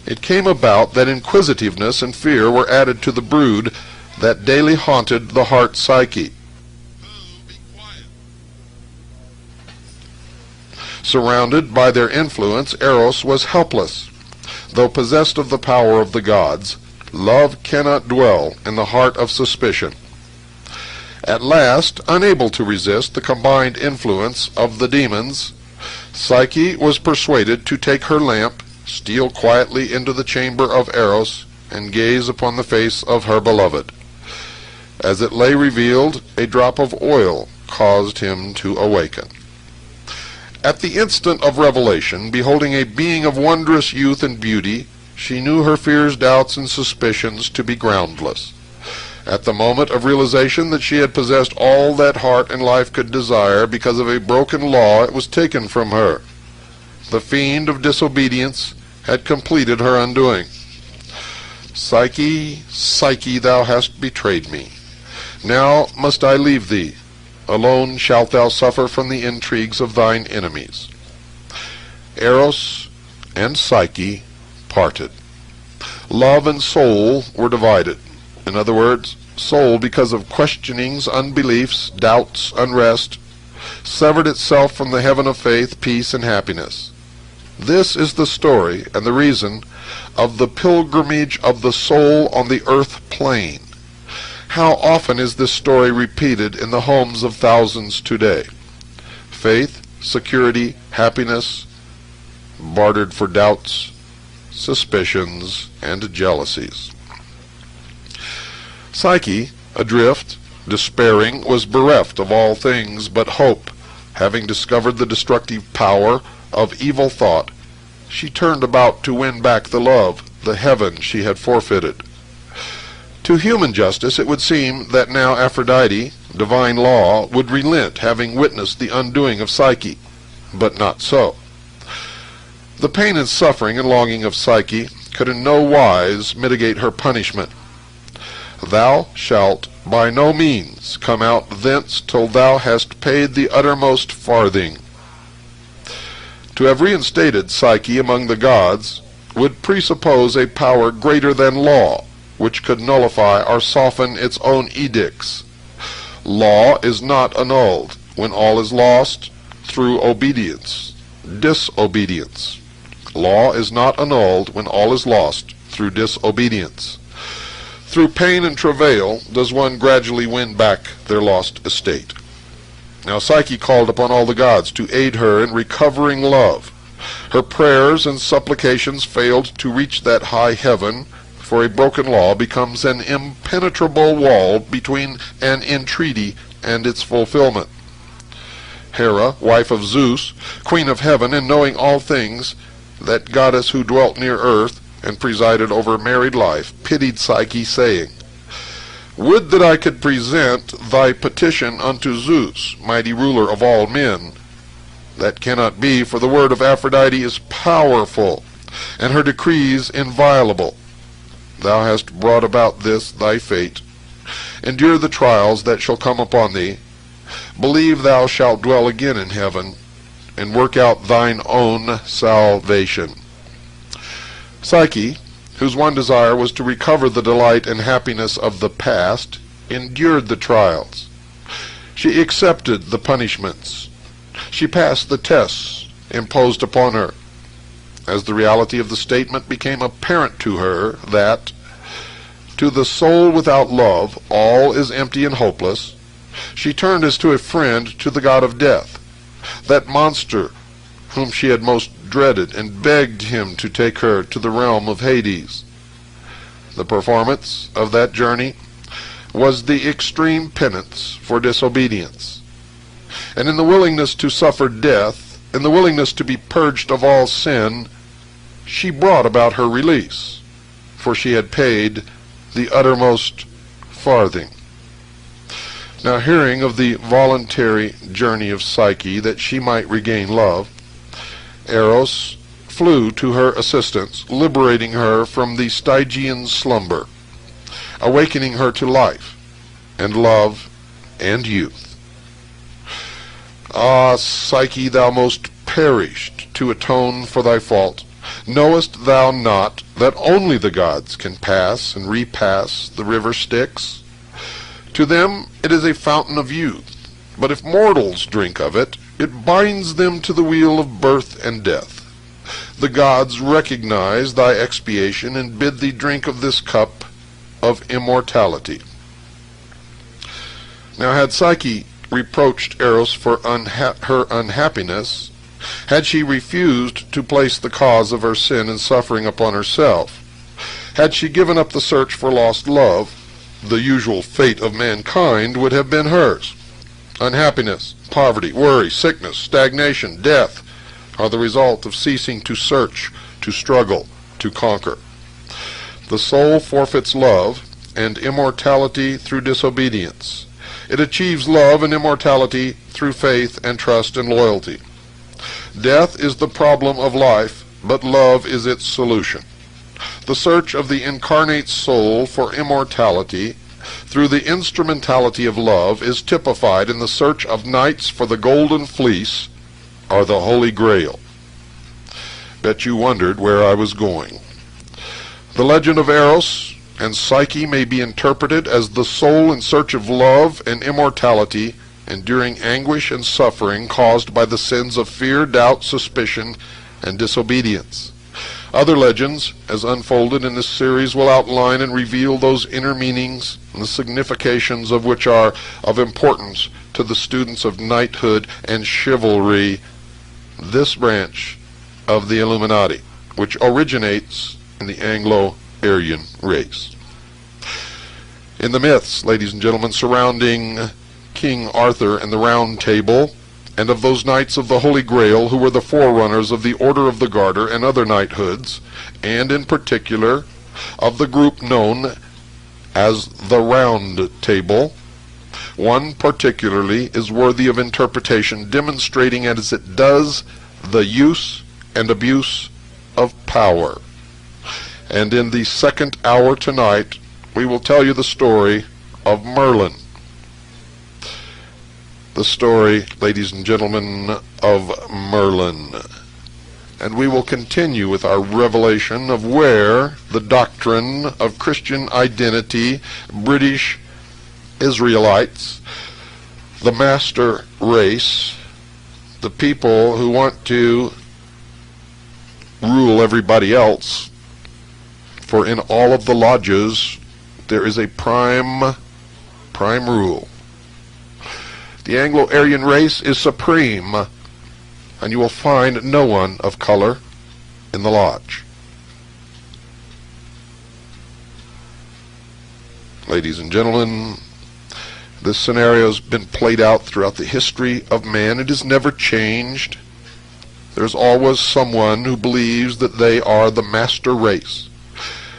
It came about that inquisitiveness and fear were added to the brood that daily haunted the heart Psyche. Surrounded by their influence, Eros was helpless. Though possessed of the power of the gods, love cannot dwell in the heart of suspicion. At last, unable to resist the combined influence of the demons, Psyche was persuaded to take her lamp, steal quietly into the chamber of Eros, and gaze upon the face of her beloved. As it lay revealed, a drop of oil caused him to awaken. At the instant of revelation, beholding a being of wondrous youth and beauty, she knew her fears, doubts, and suspicions to be groundless. At the moment of realization that she had possessed all that heart and life could desire, because of a broken law, it was taken from her. The fiend of disobedience had completed her undoing. Psyche, Psyche, thou hast betrayed me. Now must I leave thee. Alone shalt thou suffer from the intrigues of thine enemies. Eros and Psyche parted. Love and soul were divided. In other words, soul, because of questionings, unbeliefs, doubts, unrest, severed itself from the heaven of faith, peace, and happiness. This is the story and the reason of the pilgrimage of the soul on the earth plane. How often is this story repeated in the homes of thousands today? Faith, security, happiness, bartered for doubts, suspicions, and jealousies. Psyche, adrift, despairing, was bereft of all things but hope. Having discovered the destructive power of evil thought, she turned about to win back the love, the heaven she had forfeited. To human justice, it would seem that now Aphrodite, divine law, would relent, having witnessed the undoing of Psyche. But not so. The pain and suffering and longing of Psyche could in no wise mitigate her punishment. Thou shalt by no means come out thence till thou hast paid the uttermost farthing. To have reinstated Psyche among the gods would presuppose a power greater than law, which could nullify or soften its own edicts. Law is not annulled when all is lost through obedience, disobedience. Law is not annulled when all is lost through disobedience. Through pain and travail does one gradually win back their lost estate. Now Psyche called upon all the gods to aid her in recovering love. Her prayers and supplications failed to reach that high heaven, for a broken law becomes an impenetrable wall between an entreaty and its fulfillment. Hera, wife of Zeus, queen of heaven, and knowing all things, that goddess who dwelt near earth and presided over married life, pitied Psyche, saying, Would that I could present thy petition unto Zeus, mighty ruler of all men. That cannot be, for the word of Aphrodite is powerful, and her decrees inviolable. Thou hast brought about this thy fate. Endure the trials that shall come upon thee. Believe thou shalt dwell again in heaven, and work out thine own salvation. Psyche, whose one desire was to recover the delight and happiness of the past, endured the trials. She accepted the punishments. She passed the tests imposed upon her. As the reality of the statement became apparent to her that, to the soul without love, all is empty and hopeless, she turned as to a friend to the god of death, that monster whom she had most dreaded, and begged him to take her to the realm of Hades. The performance of that journey was the extreme penance for disobedience. And in the willingness to suffer death, in the willingness to be purged of all sin, she brought about her release, for she had paid the uttermost farthing. Now, hearing of the voluntary journey of Psyche that she might regain love, Eros flew to her assistance, liberating her from the Stygian slumber, awakening her to life and love and youth. Ah, Psyche, thou most perished to atone for thy fault. Knowest thou not that only the gods can pass and repass the river Styx? To them it is a fountain of youth, but if mortals drink of it, it binds them to the wheel of birth and death. The gods recognize thy expiation and bid thee drink of this cup of immortality. Now had Psyche reproached Eros for her unhappiness, had she refused to place the cause of her sin and suffering upon herself, had she given up the search for lost love, the usual fate of mankind would have been hers. Unhappiness, poverty, worry, sickness, stagnation, death are the result of ceasing to search, to struggle, to conquer. The soul forfeits love and immortality through disobedience. It achieves love and immortality through faith and trust and loyalty. Death is the problem of life, but love is its solution. The search of the incarnate soul for immortality through the instrumentality of love is typified in the search of knights for the golden fleece or the Holy Grail. Bet you wondered where I was going. The legend of Eros and Psyche may be interpreted as the soul in search of love and immortality, enduring anguish and suffering caused by the sins of fear, doubt, suspicion, and disobedience. Other legends, as unfolded in this series, will outline and reveal those inner meanings and the significations of which are of importance to the students of knighthood and chivalry, this branch of the Illuminati, which originates in the Anglo-Aryan race. In the myths, ladies and gentlemen, surrounding King Arthur and the Round Table, and of those knights of the Holy Grail who were the forerunners of the Order of the Garter and other knighthoods, and in particular of the group known as the Round Table, one particularly is worthy of interpretation, demonstrating as it does the use and abuse of power. And in the second hour tonight, we will tell you the story of Merlin. The story, ladies and gentlemen, of Merlin. And we will continue with our revelation of where the doctrine of Christian identity, British Israelites, the master race, the people who want to rule everybody else, for in all of the lodges there is a prime rule. The Anglo-Aryan race is supreme, and you will find no one of color in the lodge. Ladies and gentlemen, this scenario has been played out throughout the history of man. It has never changed. There's always someone who believes that they are the master race,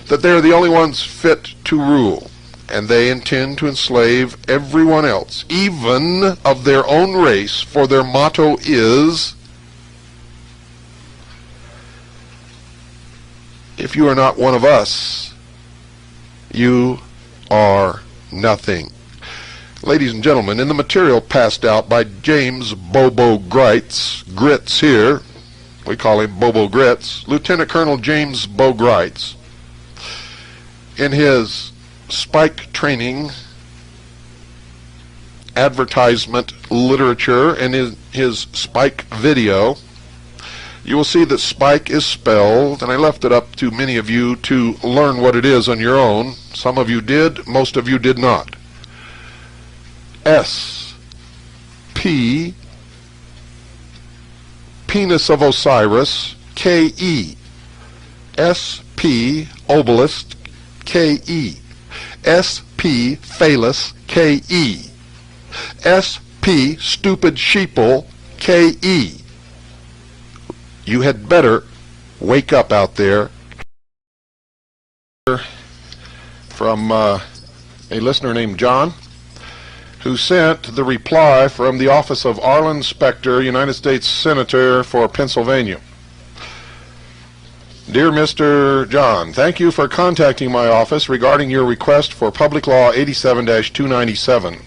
that they are the only ones fit to rule, and they intend to enslave everyone else, even of their own race, for their motto is, if you are not one of us, you are nothing. Ladies and gentlemen, in the material passed out by James Bobo Grits here, we call him Bobo Grits, Lieutenant Colonel James Bo Grits, in his Spike training advertisement literature and in his Spike video, you will see that Spike is spelled, and I left it up to many of you to learn what it is on your own. Some of you did, most of you did not. S-P, Penis of Osiris, K-E, S-P, Obelisk, K-E, S-P, Phallus, K-E, S-P, Stupid Sheeple, K-E. You had better wake up out there. From a listener named John, who sent the reply from the office of Arlen Specter, United States Senator for Pennsylvania. Dear Mr. John, thank you for contacting my office regarding your request for Public Law 87-297.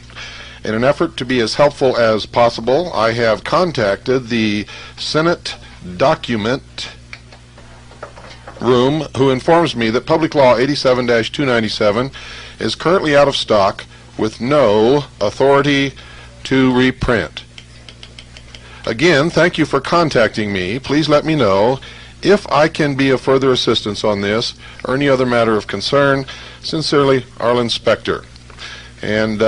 In an effort to be as helpful as possible, I have contacted the Senate Document Room, who informs me that Public Law 87-297 is currently out of stock with no authority to reprint. Again, thank you for contacting me. Please let me know if I can be of further assistance on this or any other matter of concern. Sincerely, Arlen Specter. And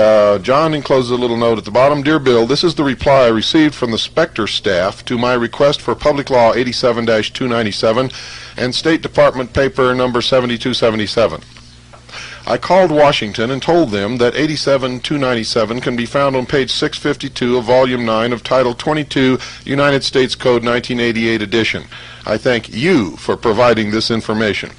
John encloses a little note at the bottom. Dear Bill, this is the reply I received from the Specter staff to my request for Public Law 87-297 and State Department paper number 7277. I called Washington and told them that 87-297 can be found on page 652 of Volume 9 of Title 22, United States Code 1988 edition. I thank you for providing this information.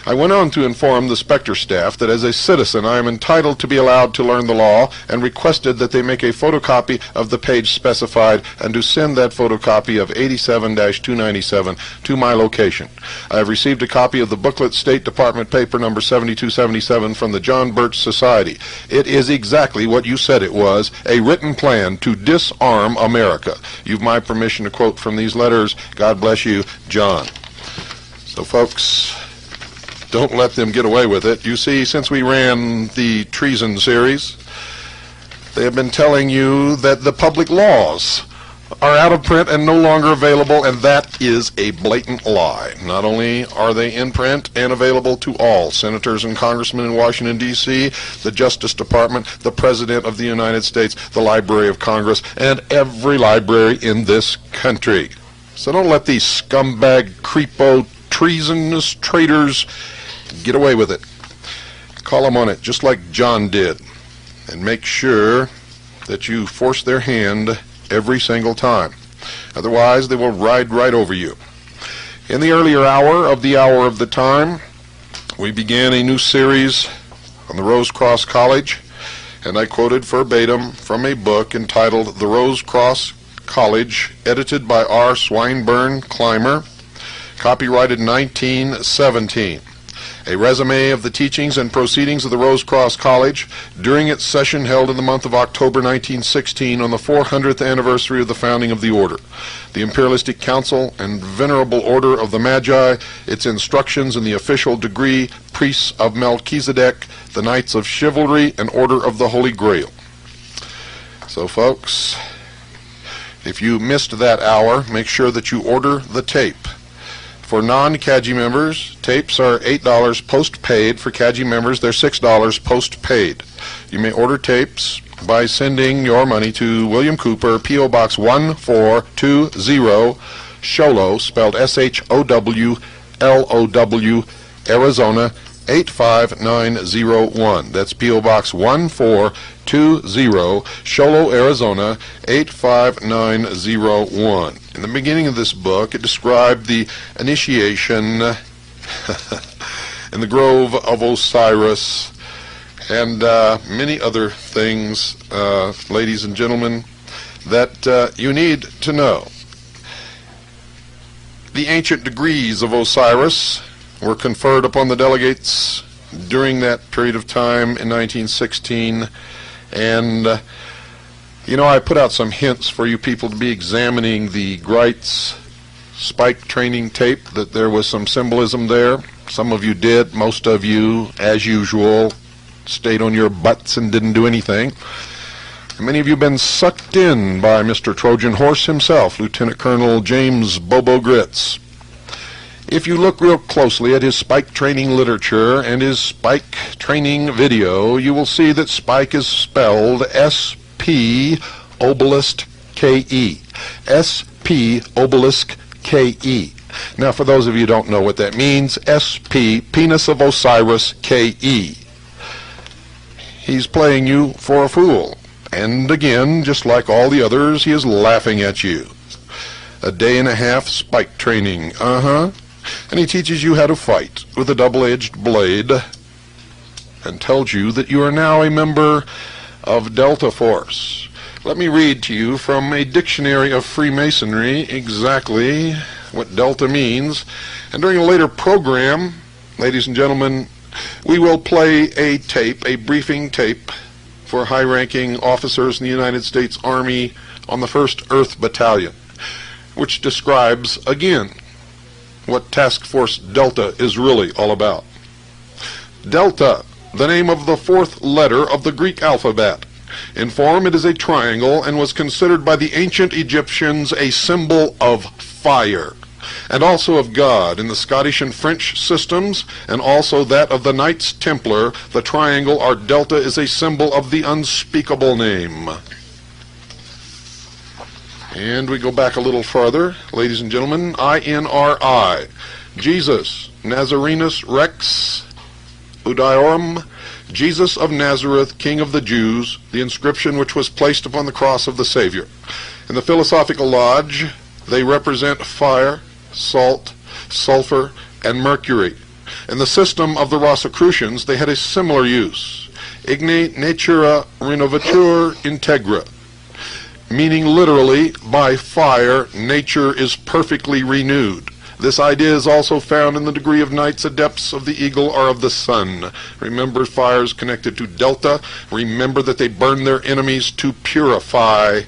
I went on to inform the Spectre staff that as a citizen I am entitled to be allowed to learn the law, and requested that they make a photocopy of the page specified and to send that photocopy of 87-297 to my location. I have received a copy of the booklet State Department paper number 7277 from the John Birch Society. It is exactly what you said it was, a written plan to disarm America. You've my permission to quote from these letters. God bless you, John. So folks, don't let them get away with it. You see, since we ran the treason series, they have been telling you that the public laws are out of print and no longer available, and that is a blatant lie. Not only are they in print and available to all senators and congressmen in Washington, D.C., the Justice Department, the President of the United States, the Library of Congress, and every library in this country. So don't let these scumbag, creepo, treasonous traitors get away with it. Call them on it, just like John did, and make sure that you force their hand every single time. Otherwise, they will ride right over you. In the earlier hour of the time, we began a new series on the Rose Cross College, and I quoted verbatim from a book entitled The Rose Cross College, edited by R. Swinburne Clymer, copyrighted 1917. A resume of the teachings and proceedings of the Rose Cross College during its session held in the month of October 1916 on the 400th anniversary of the founding of the order. The Imperialistic Council and Venerable Order of the Magi, its instructions in the official degree, Priests of Melchizedek, the Knights of Chivalry, and Order of the Holy Grail. So folks, if you missed that hour, make sure that you order the tape. For non-CAGI members, tapes are $8 post-paid. For CAGI members, they're $6 post-paid. You may order tapes by sending your money to William Cooper, P.O. Box 1420, Sholo, spelled S-H-O-W-L-O-W, Arizona, 85901. That's P.O. Box 1420, Sholo, Arizona, 85901. In the beginning of this book, it described the initiation in the Grove of Osiris and many other things, ladies and gentlemen, that you need to know. The ancient degrees of Osiris were conferred upon the delegates during that period of time in 1916, and I put out some hints for you people to be examining the Greit's spike training tape, that there was some symbolism there. Some of you did. Most of you, as usual, stayed on your butts and didn't do anything. And many of you have been sucked in by Mr. Trojan Horse himself, Lieutenant Colonel James Bobo Gritz. If you look real closely at his spike training literature and his spike training video, you will see that spike is spelled S-P obelisk K-E. S-P obelisk K-E. Now, for those of you who don't know what that means, S-P, penis of Osiris, K-E. He's playing you for a fool. And again, just like all the others, he is laughing at you. A day and a half spike training, and he teaches you how to fight with a double-edged blade and tells you that you are now a member of Delta Force. Let me read to you from a dictionary of Freemasonry exactly what Delta means, and during a later program, ladies and gentlemen, we will play a tape, a briefing tape for high-ranking officers in the United States Army on the 1st Earth Battalion, which describes, again, what Task Force Delta is really all about. Delta, the name of the 4th letter of the Greek alphabet. In form, it is a triangle and was considered by the ancient Egyptians a symbol of fire, and also of God. In the Scottish and French systems, and also that of the Knights Templar, the triangle or delta is a symbol of the unspeakable name. And we go back a little farther, ladies and gentlemen, I-N-R-I, Jesus, Nazarenus Rex Udiorum, Jesus of Nazareth, King of the Jews, the inscription which was placed upon the cross of the Savior. In the Philosophical Lodge, they represent fire, salt, sulfur, and mercury. In the system of the Rosicrucians, they had a similar use, igni natura renovatur integra, meaning literally, by fire, nature is perfectly renewed. This idea is also found in the degree of knights adepts of the eagle or of the sun. Remember, fires connected to delta. Remember that they burn their enemies to purify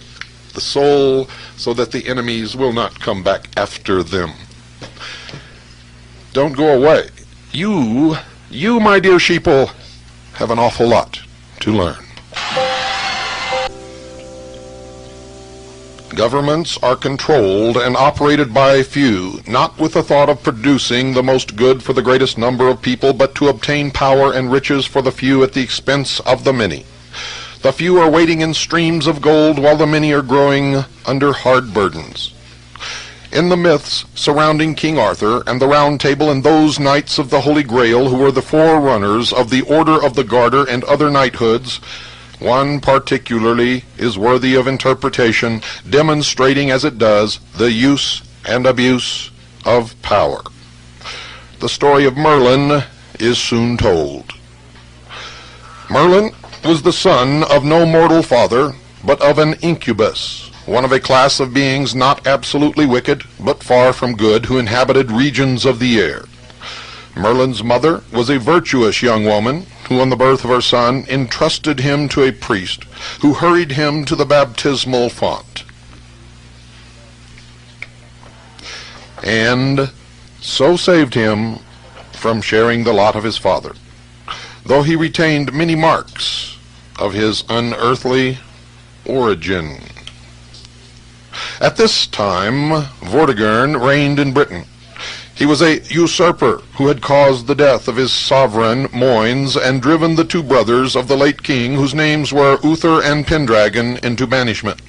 the soul so that the enemies will not come back after them. Don't go away. You, my dear sheeple, have an awful lot to learn. Governments are controlled and operated by a few, not with the thought of producing the most good for the greatest number of people, but to obtain power and riches for the few at the expense of the many. The few are waiting in streams of gold, while the many are growing under hard burdens. In the myths surrounding King Arthur and the Round Table and those knights of the Holy Grail who were the forerunners of the Order of the Garter and other knighthoods, one particularly is worthy of interpretation, demonstrating as it does the use and abuse of power. The story of Merlin is soon told. Merlin was the son of no mortal father, but of an incubus, one of a class of beings not absolutely wicked, but far from good, who inhabited regions of the air. Merlin's mother was a virtuous young woman, who on the birth of her son entrusted him to a priest, who hurried him to the baptismal font, and so saved him from sharing the lot of his father, though he retained many marks of his unearthly origin. At this time, Vortigern reigned in Britain. He was a usurper who had caused the death of his sovereign, Moins, and driven the two brothers of the late king, whose names were Uther and Pendragon, into banishment.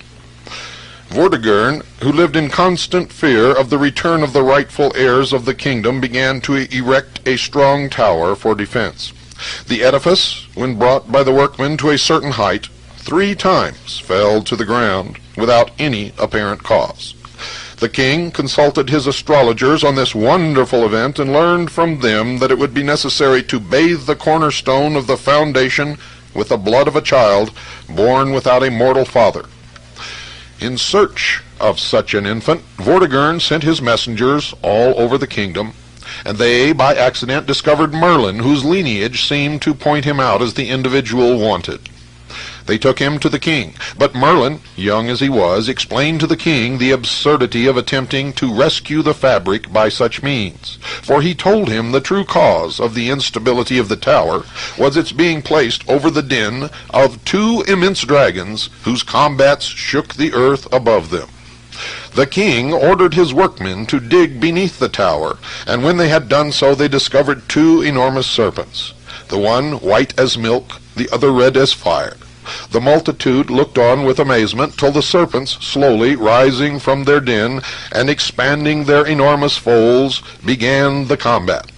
Vortigern, who lived in constant fear of the return of the rightful heirs of the kingdom, began to erect a strong tower for defense. The edifice, when brought by the workmen to a certain height, 3 times fell to the ground without any apparent cause. The king consulted his astrologers on this wonderful event and learned from them that it would be necessary to bathe the cornerstone of the foundation with the blood of a child born without a mortal father. In search of such an infant, Vortigern sent his messengers all over the kingdom, and they, by accident, discovered Merlin, whose lineage seemed to point him out as the individual wanted. They took him to the king, but Merlin, young as he was, explained to the king the absurdity of attempting to rescue the fabric by such means, for he told him the true cause of the instability of the tower was its being placed over the den of 2 immense dragons whose combats shook the earth above them. The king ordered his workmen to dig beneath the tower, and when they had done so, they discovered 2 enormous serpents, the one white as milk, the other red as fire. The multitude looked on with amazement till the serpents, slowly rising from their den and expanding their enormous folds, began the combat.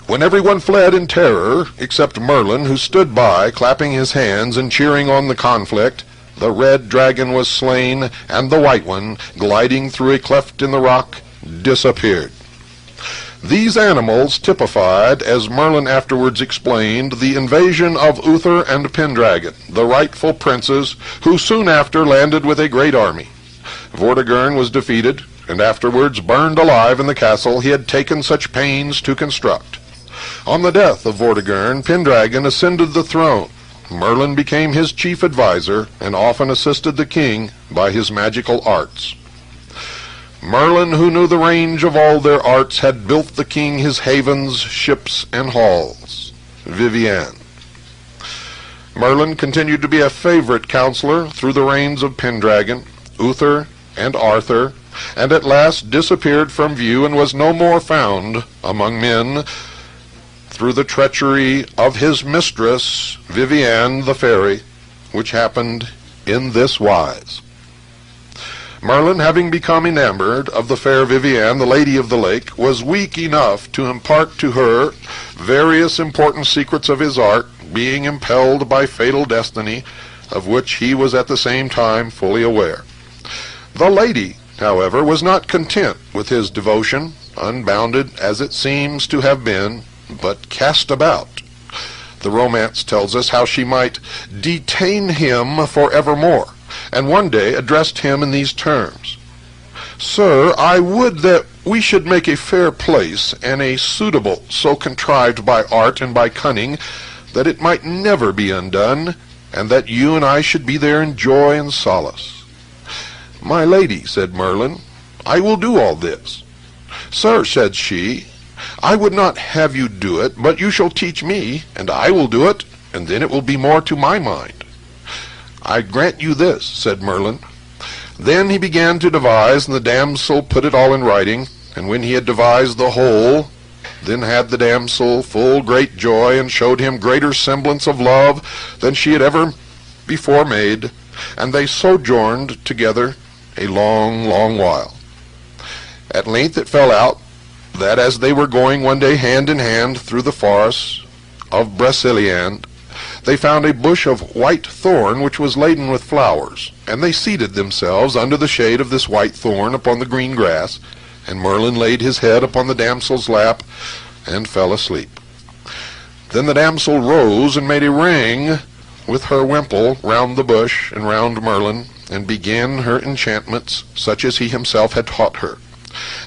When everyone fled in terror, except Merlin, who stood by, clapping his hands and cheering on the conflict, the red dragon was slain, and the white one, gliding through a cleft in the rock, disappeared. These animals typified, as Merlin afterwards explained, the invasion of Uther and Pendragon, the rightful princes, who soon after landed with a great army. Vortigern was defeated, and afterwards burned alive in the castle he had taken such pains to construct. On the death of Vortigern, Pendragon ascended the throne. Merlin became his chief advisor, and often assisted the king by his magical arts. Merlin, who knew the range of all their arts, had built the king his havens, ships, and halls. Vivian. Merlin continued to be a favorite counselor through the reigns of Pendragon, Uther, and Arthur, and at last disappeared from view and was no more found among men through the treachery of his mistress, Vivian the fairy, which happened in this wise. Merlin, having become enamored of the fair Vivian, the Lady of the Lake, was weak enough to impart to her various important secrets of his art, being impelled by fatal destiny, of which he was at the same time fully aware. The lady, however, was not content with his devotion, unbounded as it seems to have been, but cast about. The romance tells us how she might detain him forevermore, and one day addressed him in these terms: "Sir, I would that we should make a fair place, and a suitable, so contrived by art and by cunning, that it might never be undone, and that you and I should be there in joy and solace." "My lady," said Merlin, "I will do all this." "Sir," said she, "I would not have you do it, but you shall teach me, and I will do it, and then it will be more to my mind." "I grant you this," said Merlin. Then he began to devise, and the damsel put it all in writing. And when he had devised the whole, then had the damsel full great joy, and showed him greater semblance of love than she had ever before made, and they sojourned together a long, long while. At length it fell out that as they were going one day hand in hand through the forest of Broceliande, they found a bush of white thorn which was laden with flowers, and they seated themselves under the shade of this white thorn upon the green grass, and Merlin laid his head upon the damsel's lap and fell asleep. Then the damsel rose and made a ring with her wimple round the bush and round Merlin, and began her enchantments such as he himself had taught her.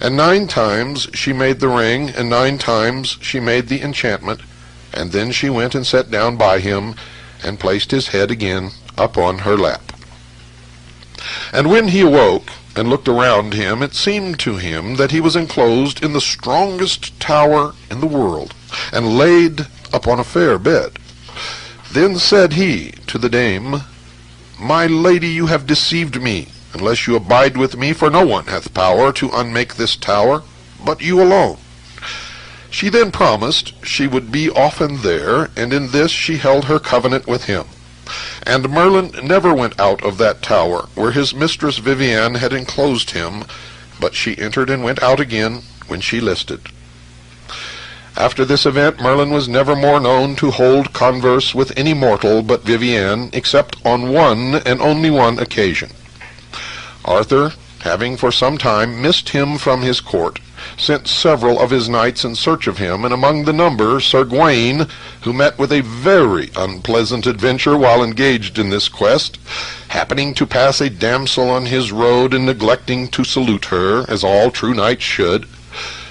And 9 times she made the ring, and 9 times she made the enchantment, and then she went and sat down by him, and placed his head again upon her lap. And when he awoke and looked around him, it seemed to him that he was enclosed in the strongest tower in the world, and laid upon a fair bed. Then said he to the dame, "My lady, you have deceived me, unless you abide with me, for no one hath power to unmake this tower, but you alone." She then promised she would be often there, and in this she held her covenant with him. And Merlin never went out of that tower where his mistress Vivienne had enclosed him, but she entered and went out again when she listed. After this event, Merlin was never more known to hold converse with any mortal but Vivienne, except on one and only one occasion. Arthur, having for some time missed him from his court, sent several of his knights in search of him, and among the number Sir Gawain, who met with a very unpleasant adventure while engaged in this quest, happening to pass a damsel on his road and neglecting to salute her, as all true knights should.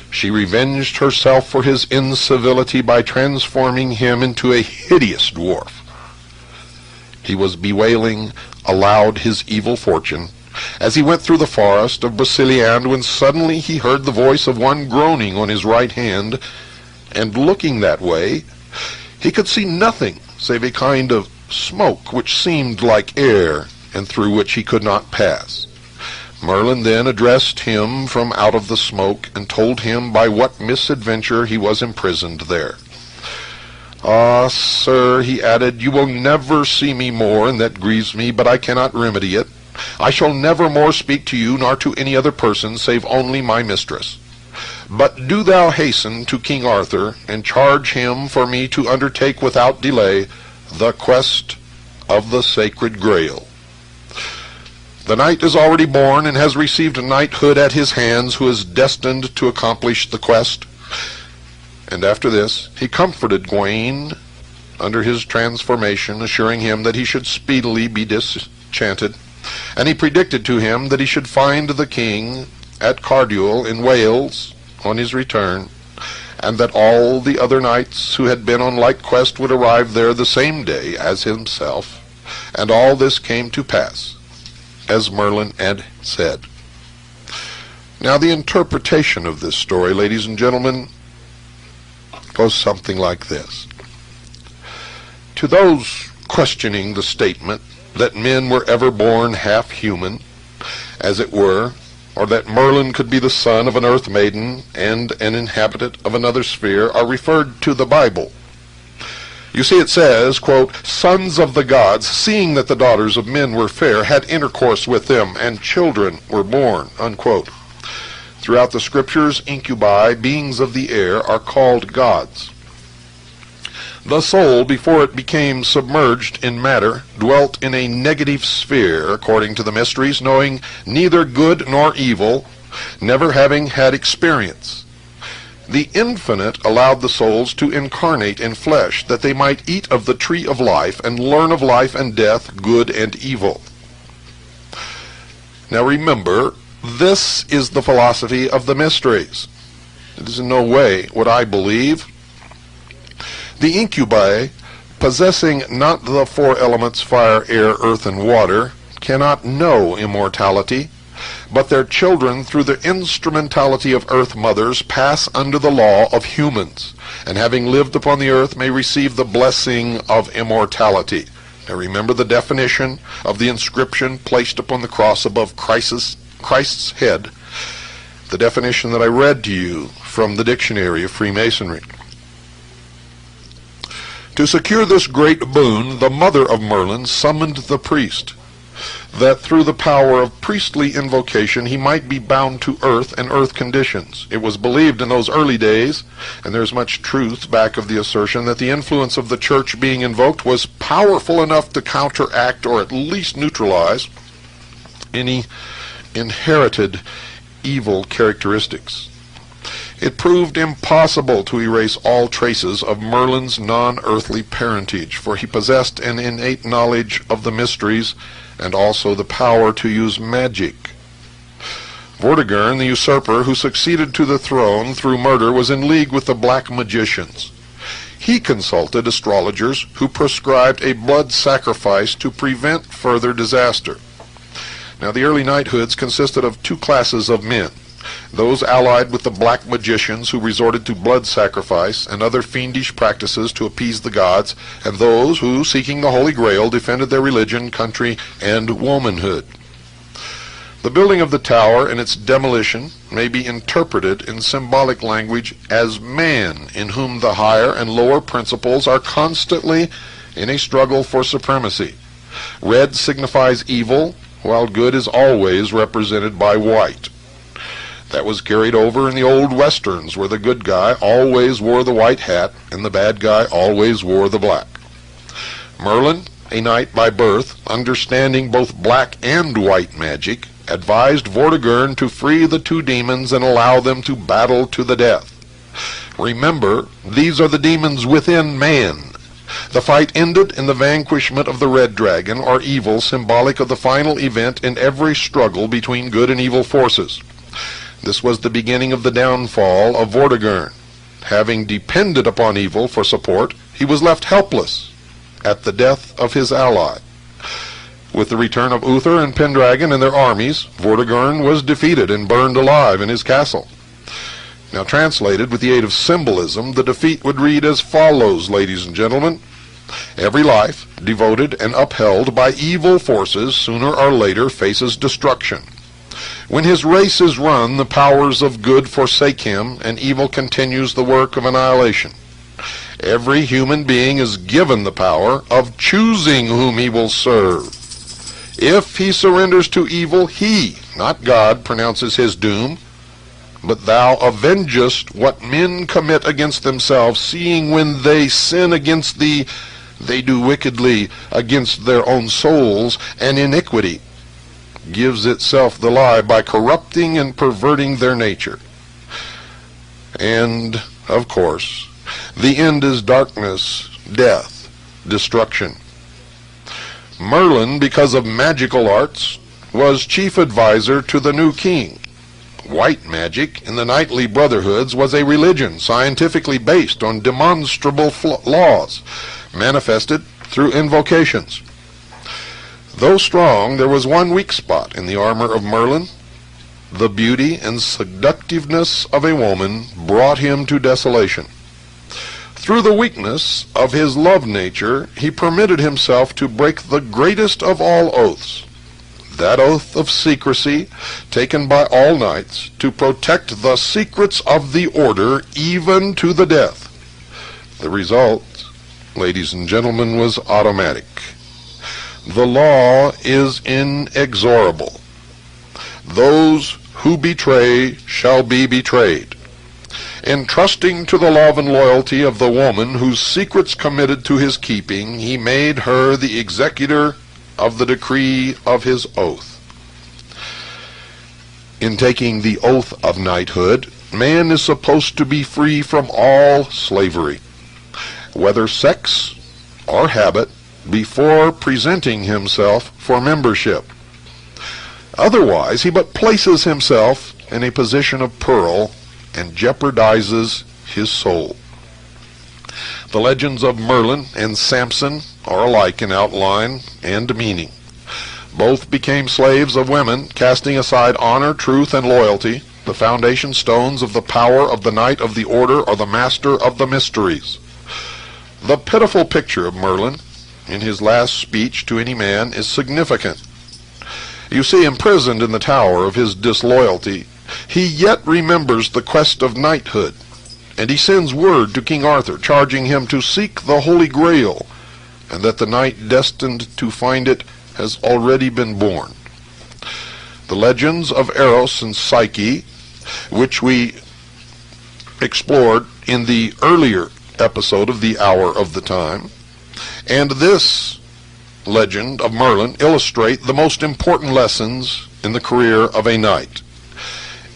She revenged herself for his incivility by transforming him into a hideous dwarf. He was bewailing aloud his evil fortune as he went through the forest of Broceliande, when suddenly he heard the voice of one groaning on his right hand, and looking that way, he could see nothing save a kind of smoke which seemed like air, and through which he could not pass. Merlin then addressed him from out of the smoke, and told him by what misadventure he was imprisoned there. "Ah, sir," he added, "you will never see me more, and that grieves me, but I cannot remedy it. I shall never more speak to you, nor to any other person, save only my mistress. But do thou hasten to King Arthur, and charge him for me to undertake without delay the quest of the Sacred Grail. The knight is already born, and has received knighthood at his hands, who is destined to accomplish the quest." And after this, he comforted Gawain under his transformation, assuring him that he should speedily be disenchanted, and he predicted to him that he should find the king at Carduel in Wales on his return, and that all the other knights who had been on like quest would arrive there the same day as himself. And all this came to pass, as Merlin had said. Now the interpretation of this story, ladies and gentlemen, goes something like this. To those questioning the statement that men were ever born half human, as it were, or that Merlin could be the son of an earth maiden and an inhabitant of another sphere, are referred to the Bible. You see, it says, quote, "Sons of the gods, seeing that the daughters of men were fair, had intercourse with them, and children were born," unquote. Throughout the scriptures, incubi, beings of the air, are called gods. The soul, before it became submerged in matter, dwelt in a negative sphere, according to the mysteries, knowing neither good nor evil, never having had experience, The Infinite allowed the souls to incarnate in flesh, that they might eat of the tree of life and learn of life and death, good and evil. Now remember, this is the philosophy of the mysteries. It is in no way what I believe. The incubi, possessing not the four elements fire, air, earth, and water, cannot know immortality, but their children, through the instrumentality of earth mothers, pass under the law of humans, and having lived upon the earth may receive the blessing of immortality. Now remember the definition of the inscription placed upon the cross above Christ's head, the definition that I read to you from the Dictionary of Freemasonry. To secure this great boon, the mother of Merlin summoned the priest, that through the power of priestly invocation he might be bound to earth and earth conditions. It was believed in those early days, and there's much truth back of the assertion, that the influence of the church being invoked was powerful enough to counteract or at least neutralize any inherited evil characteristics. It proved impossible to erase all traces of Merlin's non-earthly parentage, for he possessed an innate knowledge of the mysteries and also the power to use magic. Vortigern, the usurper who succeeded to the throne through murder, was in league with the black magicians. He consulted astrologers who prescribed a blood sacrifice to prevent further disaster. Now, the early knighthoods consisted of two classes of men: those allied with the black magicians who resorted to blood sacrifice and other fiendish practices to appease the gods, and those who, seeking the Holy Grail, defended their religion, country, and womanhood. The building of the tower and its demolition may be interpreted in symbolic language as man, in whom the higher and lower principles are constantly in a struggle for supremacy. Red signifies evil, while good is always represented by white. That was carried over in the old westerns, where the good guy always wore the white hat and the bad guy always wore the black. Merlin, a knight by birth, understanding both black and white magic, advised Vortigern to free the two demons and allow them to battle to the death. Remember, these are the demons within man. The fight ended in the vanquishment of the red dragon, or evil, symbolic of the final event in every struggle between good and evil forces. This was the beginning of the downfall of Vortigern. Having depended upon evil for support, he was left helpless at the death of his ally. With the return of Uther and Pendragon and their armies, Vortigern was defeated and burned alive in his castle. Now, translated with the aid of symbolism, the defeat would read as follows, ladies and gentlemen. Every life devoted and upheld by evil forces sooner or later faces destruction. When his race is run, the powers of good forsake him, and evil continues the work of annihilation. Every human being is given the power of choosing whom he will serve. If he surrenders to evil, he, not God, pronounces his doom. But thou avengest what men commit against themselves, seeing when they sin against thee, they do wickedly against their own souls, and iniquity gives itself the lie by corrupting and perverting their nature. And, of course, the end is darkness, death, destruction. Merlin, because of magical arts, was chief advisor to the new king. White magic in the knightly brotherhoods was a religion scientifically based on demonstrable laws, manifested through invocations. Though strong, there was one weak spot in the armor of Merlin. The beauty and seductiveness of a woman brought him to desolation. Through the weakness of his love nature, he permitted himself to break the greatest of all oaths, that oath of secrecy taken by all knights to protect the secrets of the order even to the death. The result, ladies and gentlemen, was automatic. The law is inexorable. Those who betray shall be betrayed. Entrusting to the love and loyalty of the woman whose secrets committed to his keeping, he made her the executor of the decree of his oath. In taking the oath of knighthood, man is supposed to be free from all slavery, whether sex or habit, before presenting himself for membership. Otherwise, he but places himself in a position of peril and jeopardizes his soul. The legends of Merlin and Samson are alike in outline and meaning. Both became slaves of women, casting aside honor, truth, and loyalty, the foundation stones of the power of the knight of the order or the master of the mysteries. The pitiful picture of Merlin in his last speech to any man is significant. You see, imprisoned in the tower of his disloyalty, he yet remembers the quest of knighthood, and he sends word to King Arthur, charging him to seek the Holy Grail, and that the knight destined to find it has already been born. The legends of Eros and Psyche, which we explored in the earlier episode of The Hour of the Time, and this legend of Merlin illustrate the most important lessons in the career of a knight.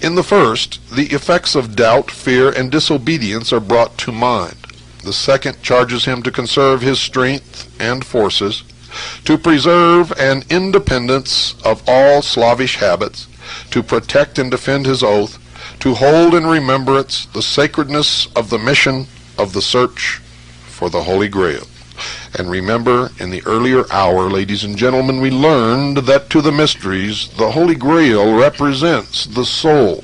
In the first, the effects of doubt, fear, and disobedience are brought to mind. The second charges him to conserve his strength and forces, to preserve an independence of all slavish habits, to protect and defend his oath, to hold in remembrance the sacredness of the mission of the search for the Holy Grail. And remember, in the earlier hour, ladies and gentlemen, we learned that to the mysteries, the Holy Grail represents the soul.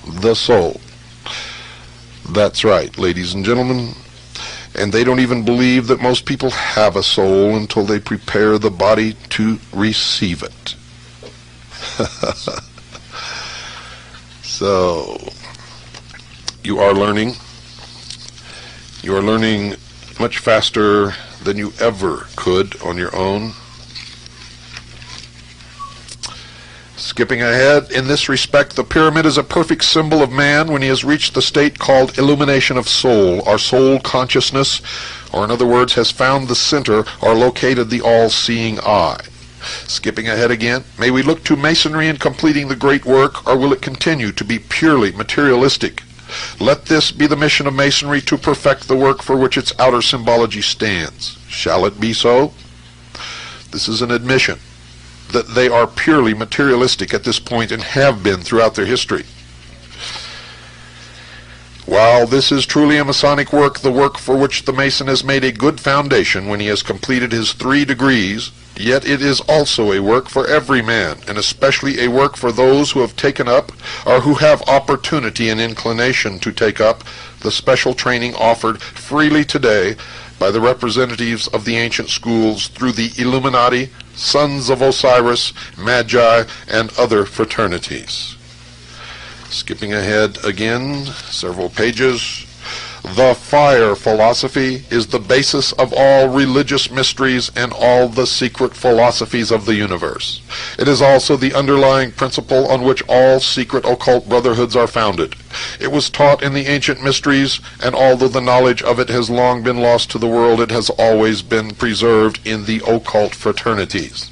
The soul. That's right, ladies and gentlemen. And they don't even believe that most people have a soul until they prepare the body to receive it. So, you are learning. You are learning much faster than you ever could on your own. Skipping ahead, in this respect, the pyramid is a perfect symbol of man when he has reached the state called illumination of soul, or soul consciousness, or in other words, has found the center or located the all-seeing eye. Skipping ahead again, may we look to Masonry in completing the great work, or will it continue to be purely materialistic? Let this be the mission of Masonry, to perfect the work for which its outer symbology stands. Shall it be so? This is an admission that they are purely materialistic at this point and have been throughout their history. While this is truly a Masonic work, the work for which the Mason has made a good foundation when he has completed his 3 degrees, yet it is also a work for every man, and especially a work for those who have taken up, or who have opportunity and inclination to take up, the special training offered freely today by the representatives of the ancient schools through the Illuminati, Sons of Osiris, Magi, and other fraternities. Skipping ahead again, several pages. The fire philosophy is the basis of all religious mysteries and all the secret philosophies of the universe. It is also the underlying principle on which all secret occult brotherhoods are founded. It was taught in the ancient mysteries, and although the knowledge of it has long been lost to the world, it has always been preserved in the occult fraternities.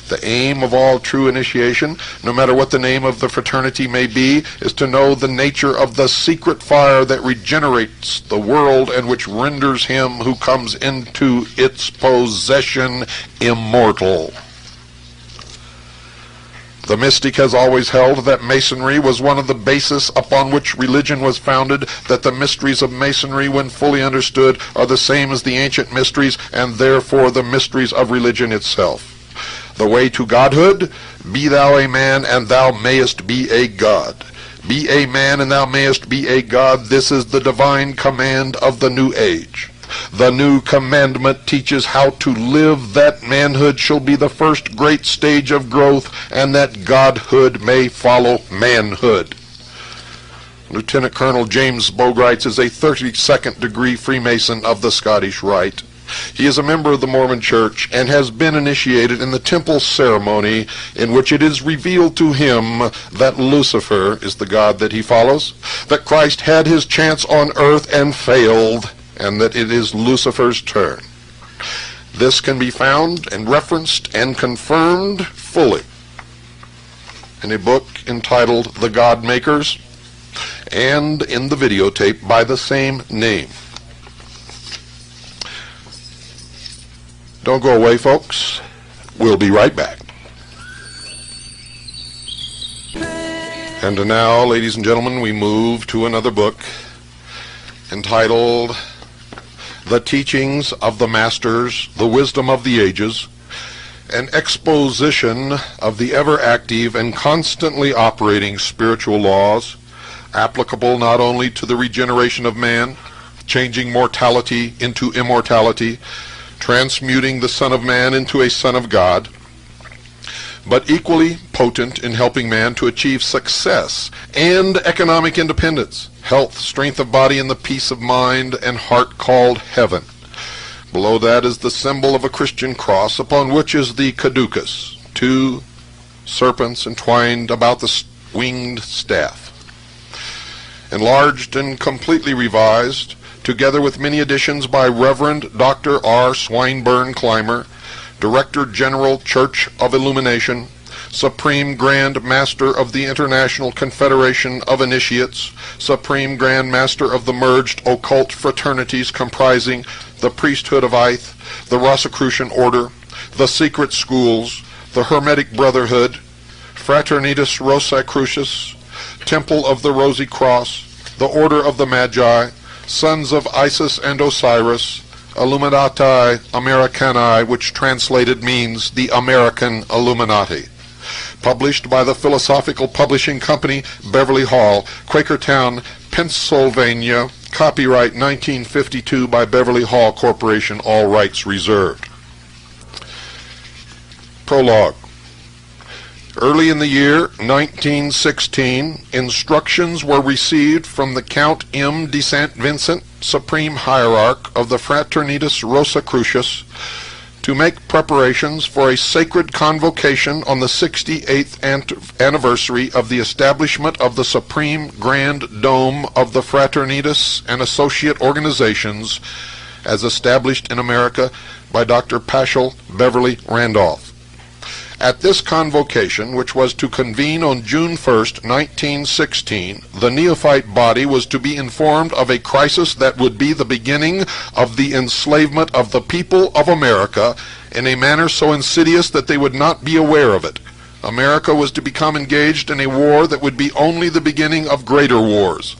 The aim of all true initiation, no matter what the name of the fraternity may be, is to know the nature of the secret fire that regenerates the world and which renders him who comes into its possession immortal. The mystic has always held that Masonry was one of the bases upon which religion was founded, that the mysteries of Masonry, when fully understood, are the same as the ancient mysteries, and therefore the mysteries of religion itself. The way to godhood, be thou a man, and thou mayest be a god. Be a man, and thou mayest be a god. This is the divine command of the new age. The new commandment teaches how to live, that manhood shall be the first great stage of growth, and that godhood may follow manhood. Lieutenant Colonel James Bogrites is a 32nd degree Freemason of the Scottish Rite. He is a member of the Mormon Church and has been initiated in the temple ceremony in which it is revealed to him that Lucifer is the god that he follows, that Christ had his chance on earth and failed, and that it is Lucifer's turn. This can be found and referenced and confirmed fully in a book entitled The God Makers, and in the videotape by the same name. Don't go away, folks. We'll be right back. And now, ladies and gentlemen, we move to another book entitled The Teachings of the Masters, the Wisdom of the Ages, an exposition of the ever-active and constantly operating spiritual laws, applicable not only to the regeneration of man, changing mortality into immortality, transmuting the Son of Man into a Son of God, but equally potent in helping man to achieve success and economic independence, health, strength of body, and the peace of mind and heart called heaven. Below that is the symbol of a Christian cross, upon which is the caducus, two serpents entwined about the winged staff. Enlarged and completely revised, together with many additions by Reverend Dr. R. Swinburne Clymer, Director General Church of Illumination, Supreme Grand Master of the International Confederation of Initiates, Supreme Grand Master of the merged occult fraternities comprising the Priesthood of Ith, the Rosicrucian Order, the Secret Schools, the Hermetic Brotherhood, Fraternitas Rosicrucis, Temple of the Rosy Cross, the Order of the Magi, Sons of Isis and Osiris, Illuminati Americani, which translated means the American Illuminati. Published by the Philosophical Publishing Company, Beverly Hall, Quakertown, Pennsylvania. Copyright 1952 by Beverly Hall Corporation, all rights reserved. Prologue. Early in the year 1916, instructions were received from the Count M. de St. Vincent, Supreme Hierarch of the Fraternitas Rosicrucis, to make preparations for a sacred convocation on the 68th anniversary of the establishment of the Supreme Grand Dome of the Fraternitas and Associate Organizations as established in America by Dr. Paschal Beverly Randolph. At this convocation, which was to convene on June 1st, 1916, the neophyte body was to be informed of a crisis that would be the beginning of the enslavement of the people of America in a manner so insidious that they would not be aware of it. America was to become engaged in a war that would be only the beginning of greater wars.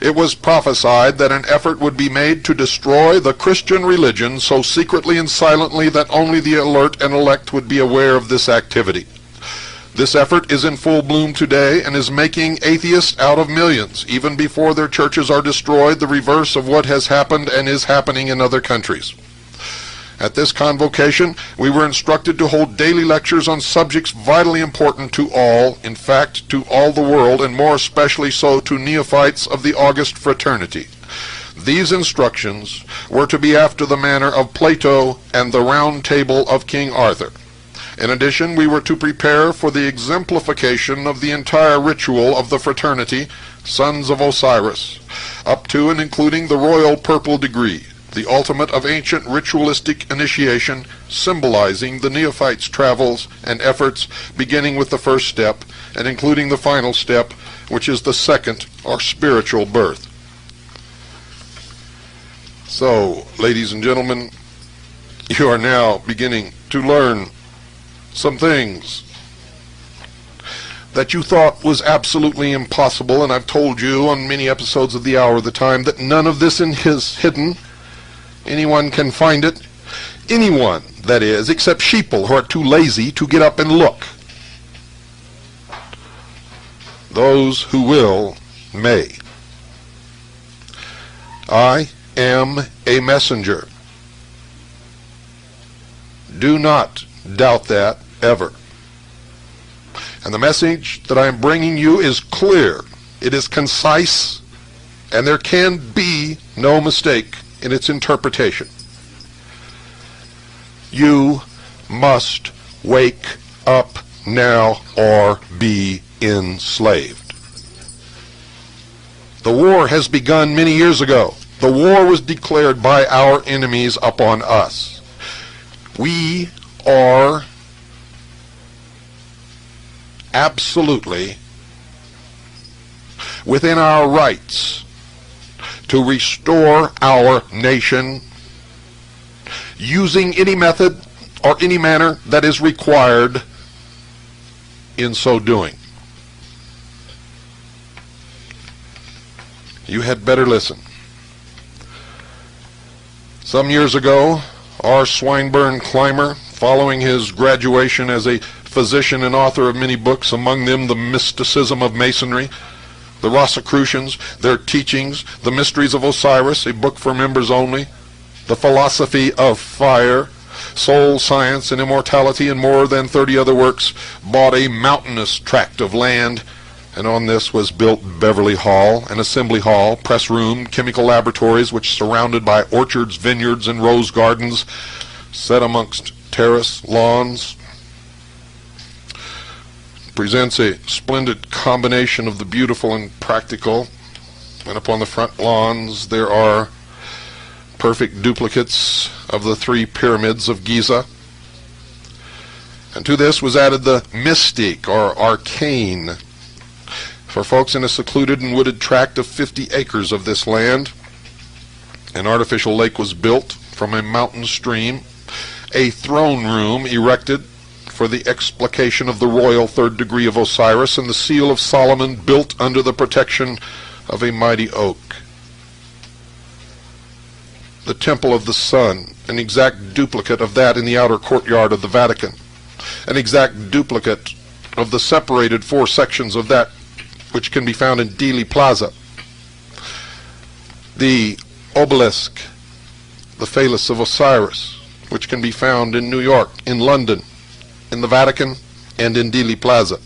It was prophesied that an effort would be made to destroy the Christian religion so secretly and silently that only the alert and elect would be aware of this activity. This effort is in full bloom today and is making atheists out of millions, even before their churches are destroyed, the reverse of what has happened and is happening in other countries. At this convocation, we were instructed to hold daily lectures on subjects vitally important to all, in fact, to all the world, and more especially so to neophytes of the August Fraternity. These instructions were to be after the manner of Plato and the Round Table of King Arthur. In addition, we were to prepare for the exemplification of the entire ritual of the fraternity, Sons of Osiris, up to and including the Royal Purple Degree, the ultimate of ancient ritualistic initiation, symbolizing the neophyte's travels and efforts, beginning with the first step and including the final step, which is the second, or spiritual birth. So, ladies and gentlemen, you are now beginning to learn some things that you thought was absolutely impossible, and I've told you on many episodes of The Hour of the Time that none of this is hidden. Anyone can find it. Anyone, that is, except sheeple who are too lazy to get up and look. Those who will may. I am a messenger. Do not doubt that ever. And the message that I am bringing you is clear. It is concise, and there can be no mistake in its interpretation. You must wake up now or be enslaved. The war has begun many years ago. The war was declared by our enemies upon us. We are absolutely within our rights to restore our nation using any method or any manner that is required in so doing. You had better listen. Some years ago, R. Swinburne Clymer, following his graduation as a physician and author of many books, among them The Mysticism of Masonry, The Rosicrucians, Their Teachings, The Mysteries of Osiris, a book for members only, The Philosophy of Fire, Soul, Science, and Immortality, and more than 30 other works, bought a mountainous tract of land, and on this was built Beverly Hall, an assembly hall, press room, chemical laboratories, which surrounded by orchards, vineyards, and rose gardens, set amongst terrace lawns, presents a splendid combination of the beautiful and practical. And upon the front lawns there are perfect duplicates of the 3 pyramids of Giza. And to this was added the mystic or arcane for folks in a secluded and wooded tract of 50 acres of this land. An artificial lake was built from a mountain stream, a throne room erected for the explication of the royal 3rd degree of Osiris, and the seal of Solomon built under the protection of a mighty oak. The Temple of the Sun, an exact duplicate of that in the outer courtyard of the Vatican, an exact duplicate of the separated 4 sections of that which can be found in Dealey Plaza. The obelisk, the phallus of Osiris, which can be found in New York, in London, in the Vatican, and in Dealey Plaza.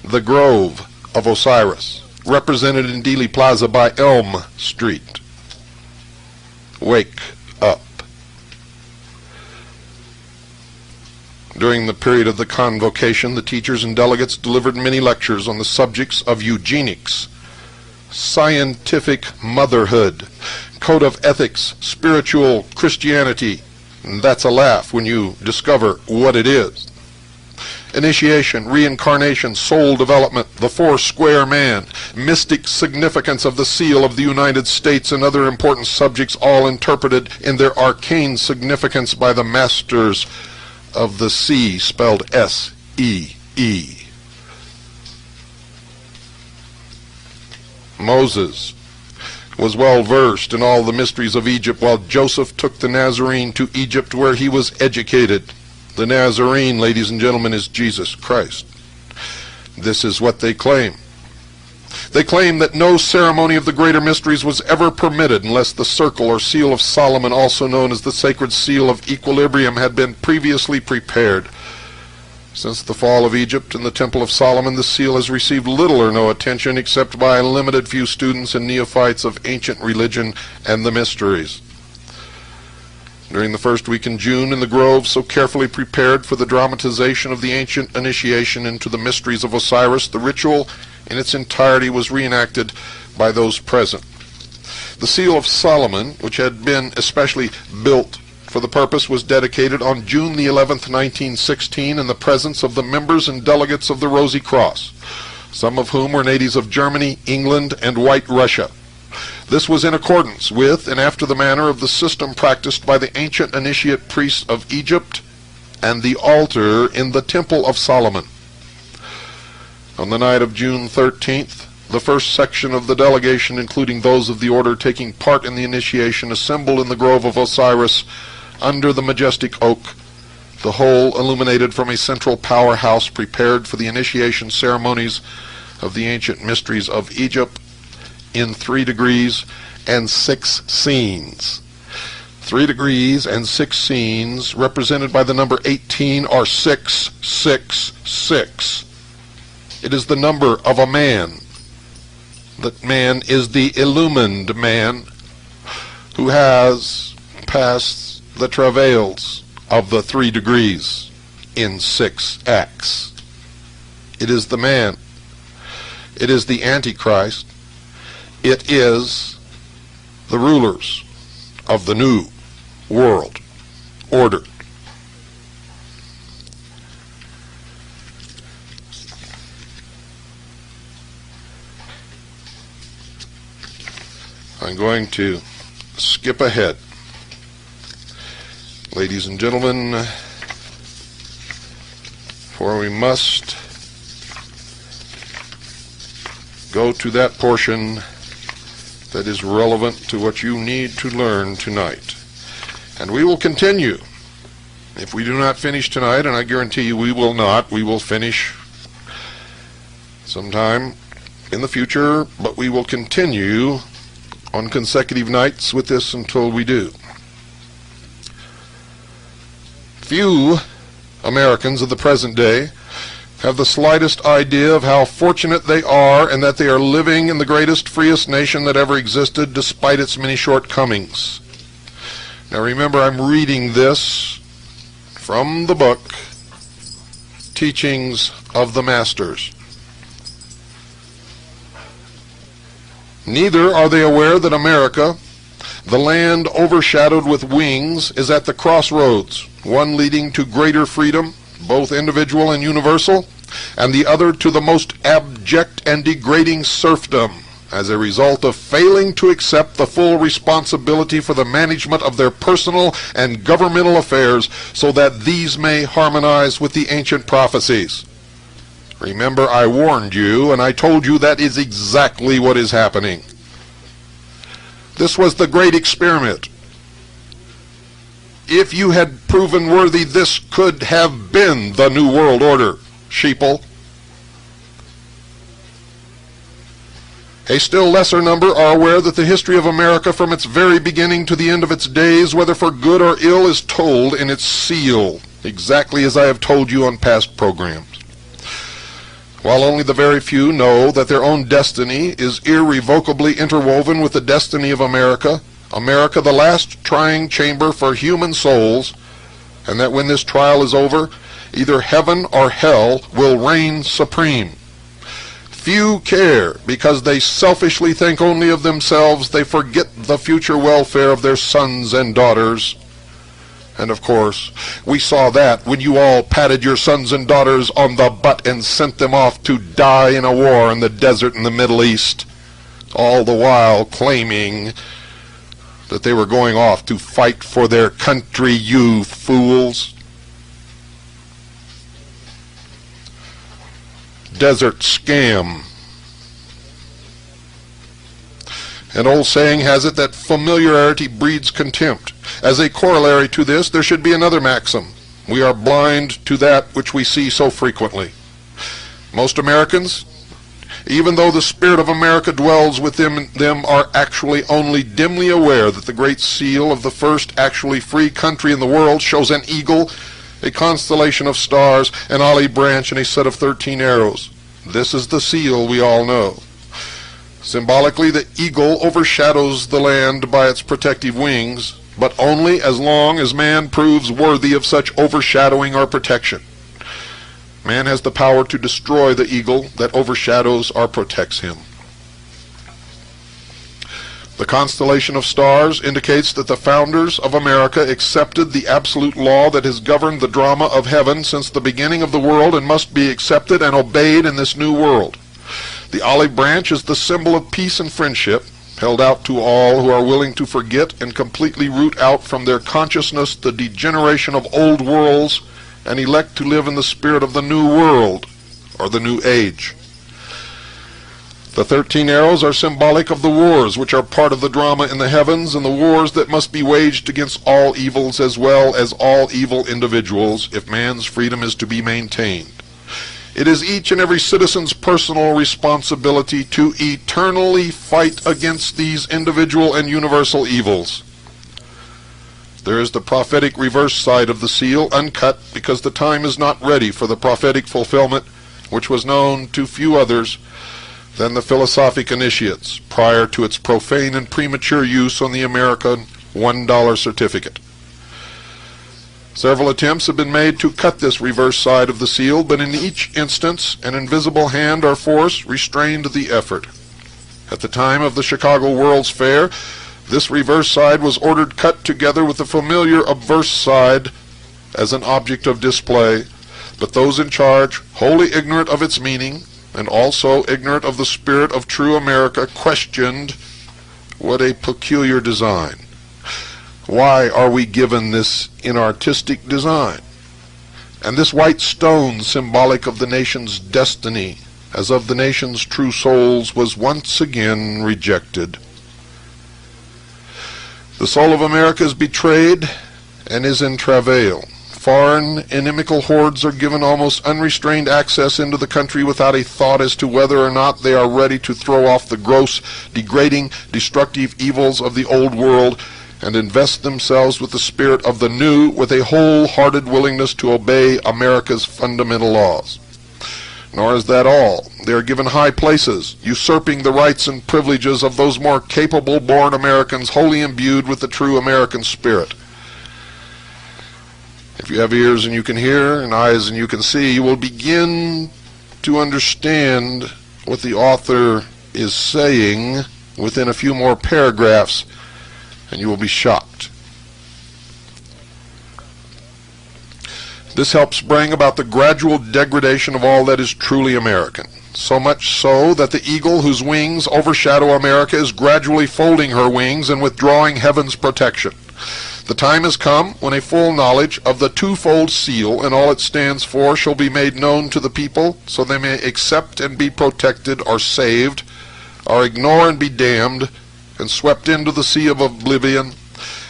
The Grove of Osiris, represented in Dealey Plaza by Elm Street. Wake up. During the period of the convocation, the teachers and delegates delivered many lectures on the subjects of eugenics, scientific motherhood, code of ethics, spiritual Christianity, and that's a laugh when you discover what it is, initiation, reincarnation, soul development, the 4-square man, mystic significance of the seal of the United States, and other important subjects, all interpreted in their arcane significance by the masters of the sea, spelled S-E-E. Moses was well versed in all the mysteries of Egypt, while Joseph took the Nazarene to Egypt, where he was educated. The Nazarene, ladies and gentlemen, is Jesus Christ. This is what they claim. They claim that no ceremony of the greater mysteries was ever permitted unless the circle or seal of Solomon, also known as the sacred seal of equilibrium, had been previously prepared. Since the fall of Egypt and the Temple of Solomon, the seal has received little or no attention except by a limited few students and neophytes of ancient religion and the mysteries. During the first week in June, in the grove so carefully prepared for the dramatization of the ancient initiation into the mysteries of Osiris, the ritual in its entirety was reenacted by those present. The seal of Solomon, which had been especially built for the purpose, was dedicated on June the 11th, 1916, in the presence of the members and delegates of the Rosy Cross, some of whom were natives of Germany, England, and White Russia. This was in accordance with and after the manner of the system practiced by the ancient initiate priests of Egypt and the altar in the Temple of Solomon. On the night of June 13th, the first section of the delegation, including those of the order taking part in the initiation, assembled in the grove of Osiris under the majestic oak, the whole illuminated from a central powerhouse prepared for the initiation ceremonies of the ancient mysteries of Egypt in 3 degrees and 6 scenes. 3 degrees and 6 scenes, represented by the number 18, are 666. It is the number of a man. That man is the illumined man who has passed the travails of the 3 degrees in 6 acts. It is the man. It is the Antichrist. It is the rulers of the new world order. I'm going to skip ahead. Ladies and gentlemen, for we must go to that portion that is relevant to what you need to learn tonight. And we will continue. If we do not finish tonight, and I guarantee you we will not, we will finish sometime in the future, but we will continue on consecutive nights with this until we do. Few Americans of the present day have the slightest idea of how fortunate they are and that they are living in the greatest, freest nation that ever existed despite its many shortcomings. Now remember, I'm reading this from the book Teachings of the Masters. Neither are they aware that America, the land overshadowed with wings, is at the crossroads, one leading to greater freedom, both individual and universal, and the other to the most abject and degrading serfdom, as a result of failing to accept the full responsibility for the management of their personal and governmental affairs so that these may harmonize with the ancient prophecies. Remember, I warned you, and I told you that is exactly what is happening. This was the great experiment. If you had proven worthy, this could have been the New World Order, sheeple. A still lesser number are aware that the history of America from its very beginning to the end of its days, whether for good or ill, is told in its seal, exactly as I have told you on past programs. While only the very few know that their own destiny is irrevocably interwoven with the destiny of America, America the last trying chamber for human souls, and that when this trial is over, either heaven or hell will reign supreme. Few care because they selfishly think only of themselves. They forget the future welfare of their sons and daughters. And of course, we saw that when you all patted your sons and daughters on the butt and sent them off to die in a war in the desert in the Middle East, all the while claiming that they were going off to fight for their country, you fools. Desert scam. An old saying has it that familiarity breeds contempt. As a corollary to this, there should be another maxim. We are blind to that which we see so frequently. Most Americans, even though the spirit of America dwells within them, are actually only dimly aware that the great seal of the first actually free country in the world shows an eagle, a constellation of stars, an olive branch, and a set of 13 arrows. This is the seal we all know. Symbolically, the eagle overshadows the land by its protective wings, but only as long as man proves worthy of such overshadowing or protection. Man has the power to destroy the eagle that overshadows or protects him. The constellation of stars indicates that the founders of America accepted the absolute law that has governed the drama of heaven since the beginning of the world and must be accepted and obeyed in this new world. The olive branch is the symbol of peace and friendship, held out to all who are willing to forget and completely root out from their consciousness the degeneration of old worlds and elect to live in the spirit of the new world, or the new age. The 13 arrows are symbolic of the wars which are part of the drama in the heavens, and the wars that must be waged against all evils as well as all evil individuals if man's freedom is to be maintained. It is each and every citizen's personal responsibility to eternally fight against these individual and universal evils. There is the prophetic reverse side of the seal, uncut because the time is not ready for the prophetic fulfillment, which was known to few others than the philosophic initiates prior to its profane and premature use on the American $1 certificate. Several attempts have been made to cut this reverse side of the seal, but in each instance an invisible hand or force restrained the effort. At the time of the Chicago World's Fair, this reverse side was ordered cut together with the familiar obverse side as an object of display, but those in charge, wholly ignorant of its meaning, and also ignorant of the spirit of true America, questioned What a peculiar design. Why are we given this inartistic design? And this white stone, symbolic of the nation's destiny, as of the nation's true souls, was once again rejected. The soul of America is betrayed and is in travail. Foreign inimical hordes are given almost unrestrained access into the country without a thought as to whether or not they are ready to throw off the gross, degrading, destructive evils of the old world and invest themselves with the spirit of the new, with a wholehearted willingness to obey America's fundamental laws. Nor is that all. They are given high places, usurping the rights and privileges of those more capable born Americans wholly imbued with the true American spirit. If you have ears and you can hear, and eyes and you can see, you will begin to understand what the author is saying within a few more paragraphs, and you will be shocked. This helps bring about the gradual degradation of all that is truly American. So much so that the eagle whose wings overshadow America is gradually folding her wings and withdrawing heaven's protection. The time has come when a full knowledge of the twofold seal and all it stands for shall be made known to the people, so they may accept and be protected or saved, or ignore and be damned, and swept into the sea of oblivion,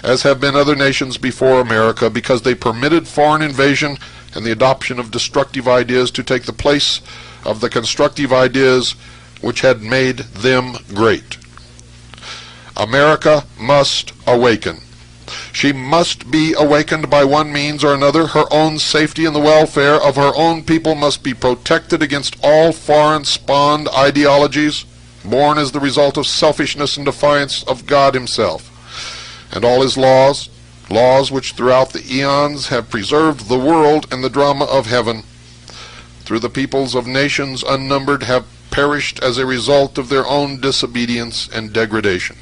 as have been other nations before America, because they permitted foreign invasion and the adoption of destructive ideas to take the place of the constructive ideas which had made them great. America must awaken. She must be awakened by one means or another. Her own safety and the welfare of her own people must be protected against all foreign spawned ideologies, born as the result of selfishness and defiance of God himself, and all his laws, laws which throughout the eons have preserved the world and the drama of heaven. Through the peoples of nations unnumbered have perished as a result of their own disobedience and degradation.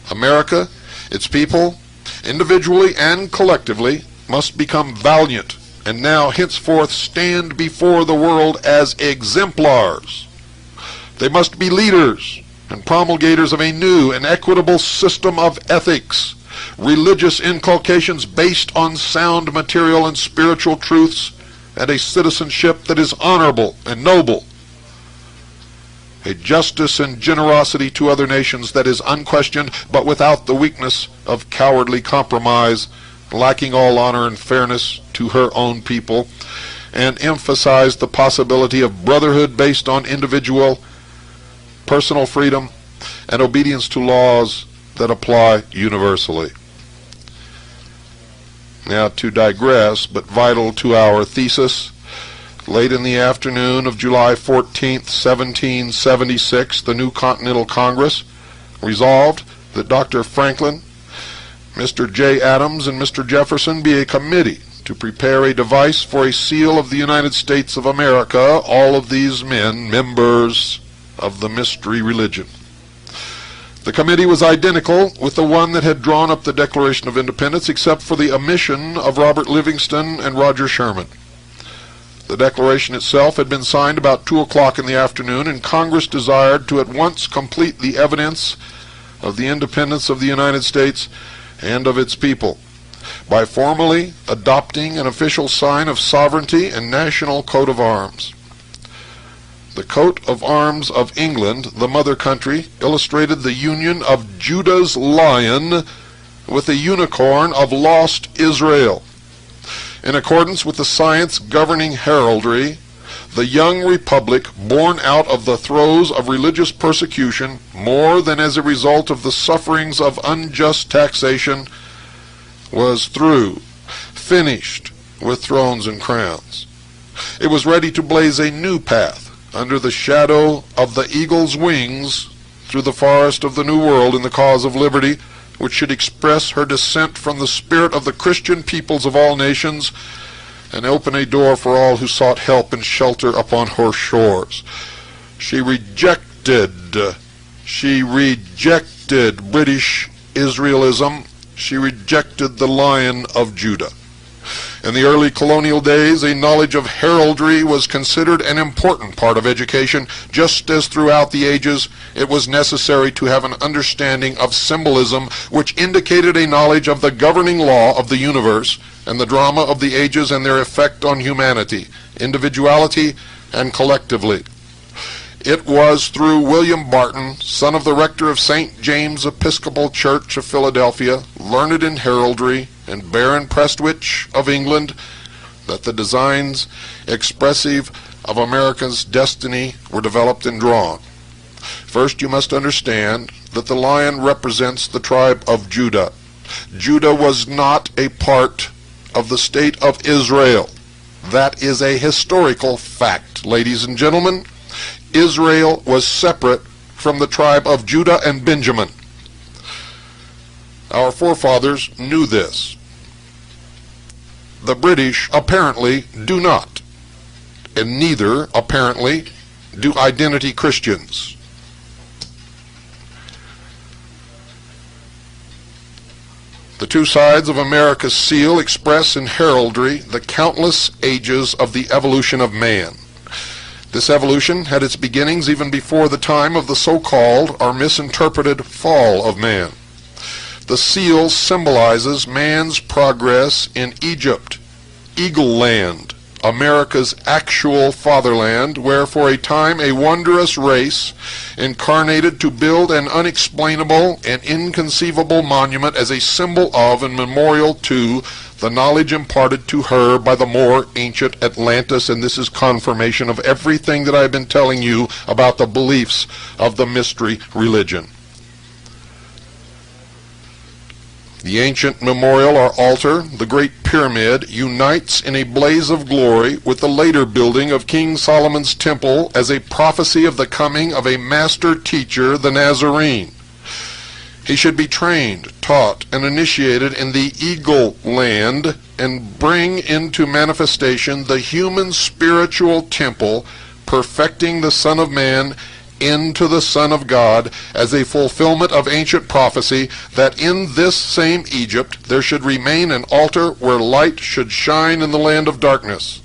America, its people, individually and collectively, must become valiant, and now henceforth stand before the world as exemplars. They must be leaders and promulgators of a new and equitable system of ethics, religious inculcations based on sound material and spiritual truths, and a citizenship that is honorable and noble, a justice and generosity to other nations that is unquestioned, but without the weakness of cowardly compromise, lacking all honor and fairness to her own people, and emphasize the possibility of brotherhood based on individual, personal freedom, and obedience to laws that apply universally. Now, to digress, but vital to our thesis, late in the afternoon of July 14th, 1776, the New Continental Congress resolved that Dr. Franklin, Mr. J. Adams, and Mr. Jefferson be a committee to prepare a device for a seal of the United States of America, all of these men members of the mystery religion. The committee was identical with the one that had drawn up the Declaration of Independence, except for the omission of Robert Livingston and Roger Sherman. The Declaration itself had been signed about 2 o'clock in the afternoon, and Congress desired to at once complete the evidence of the independence of the United States and of its people by formally adopting an official sign of sovereignty and national coat of arms. The coat of arms of England, the mother country, illustrated the union of Judah's lion with the unicorn of lost Israel. In accordance with the science governing heraldry, the young republic, born out of the throes of religious persecution more than as a result of the sufferings of unjust taxation, was through, finished with thrones and crowns. It was ready to blaze a new path under the shadow of the eagle's wings through the forest of the New World in the cause of liberty, which should express her descent from the spirit of the Christian peoples of all nations and open a door for all who sought help and shelter upon her shores. She rejected British Israelism. She rejected the Lion of Judah. In the early colonial days, a knowledge of heraldry was considered an important part of education, just as throughout the ages it was necessary to have an understanding of symbolism, which indicated a knowledge of the governing law of the universe and the drama of the ages and their effect on humanity, individuality, and collectively. It was through William Barton, son of the rector of St. James Episcopal Church of Philadelphia, learned in heraldry, and Baron Prestwich of England, that the designs expressive of America's destiny were developed and drawn. First, you must understand that the lion represents the tribe of Judah. Judah was not a part of the state of Israel. That is a historical fact, ladies and gentlemen. Israel was separate from the tribe of Judah and Benjamin. Our forefathers knew this. The British apparently do not, and neither, apparently, do identity Christians. The two sides of America's seal express in heraldry the countless ages of the evolution of man. This evolution had its beginnings even before the time of the so-called or misinterpreted fall of man. The seal symbolizes man's progress in Egypt, Eagle Land, America's actual fatherland, where for a time a wondrous race incarnated to build an unexplainable and inconceivable monument as a symbol of and memorial to the knowledge imparted to her by the more ancient Atlantis, and this is confirmation of everything that I've been telling you about the beliefs of the mystery religion. The ancient memorial or altar, the Great Pyramid, unites in a blaze of glory with the later building of King Solomon's Temple as a prophecy of the coming of a master teacher, the Nazarene. He should be trained, taught, and initiated in the Eagle Land and bring into manifestation the human spiritual temple, perfecting the Son of Man into the Son of God as a fulfillment of ancient prophecy that in this same Egypt there should remain an altar where light should shine in the land of darkness.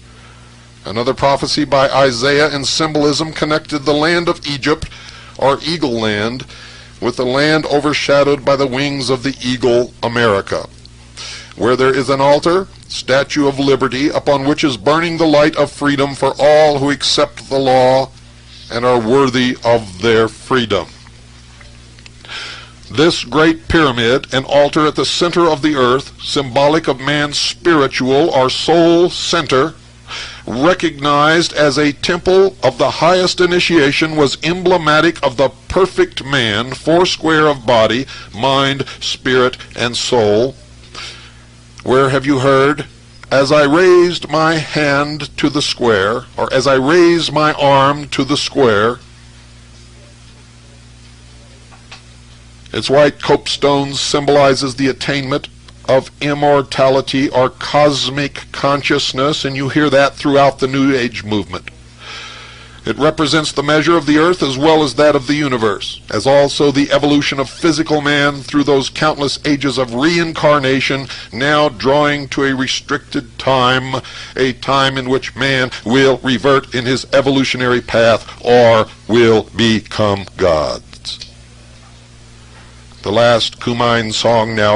Another prophecy by Isaiah in symbolism connected the land of Egypt, or Eagle Land, with the land overshadowed by the wings of the eagle, America. Where there is an altar, Statue of Liberty, upon which is burning the light of freedom for all who accept the law and are worthy of their freedom. This great pyramid, an altar at the center of the earth, symbolic of man's spiritual or soul center, recognized as a temple of the highest initiation, was emblematic of the perfect man, foursquare of body, mind, spirit, and soul. Where have you heard, as I raised my hand to the square, or as I raised my arm to the square? Its white copestone symbolizes the attainment of immortality or cosmic consciousness, and you hear that throughout the New Age movement. It represents the measure of the earth as well as that of the universe, as also the evolution of physical man through those countless ages of reincarnation, now drawing to a restricted time, a time in which man will revert in his evolutionary path or will become gods. The last Cumaean song now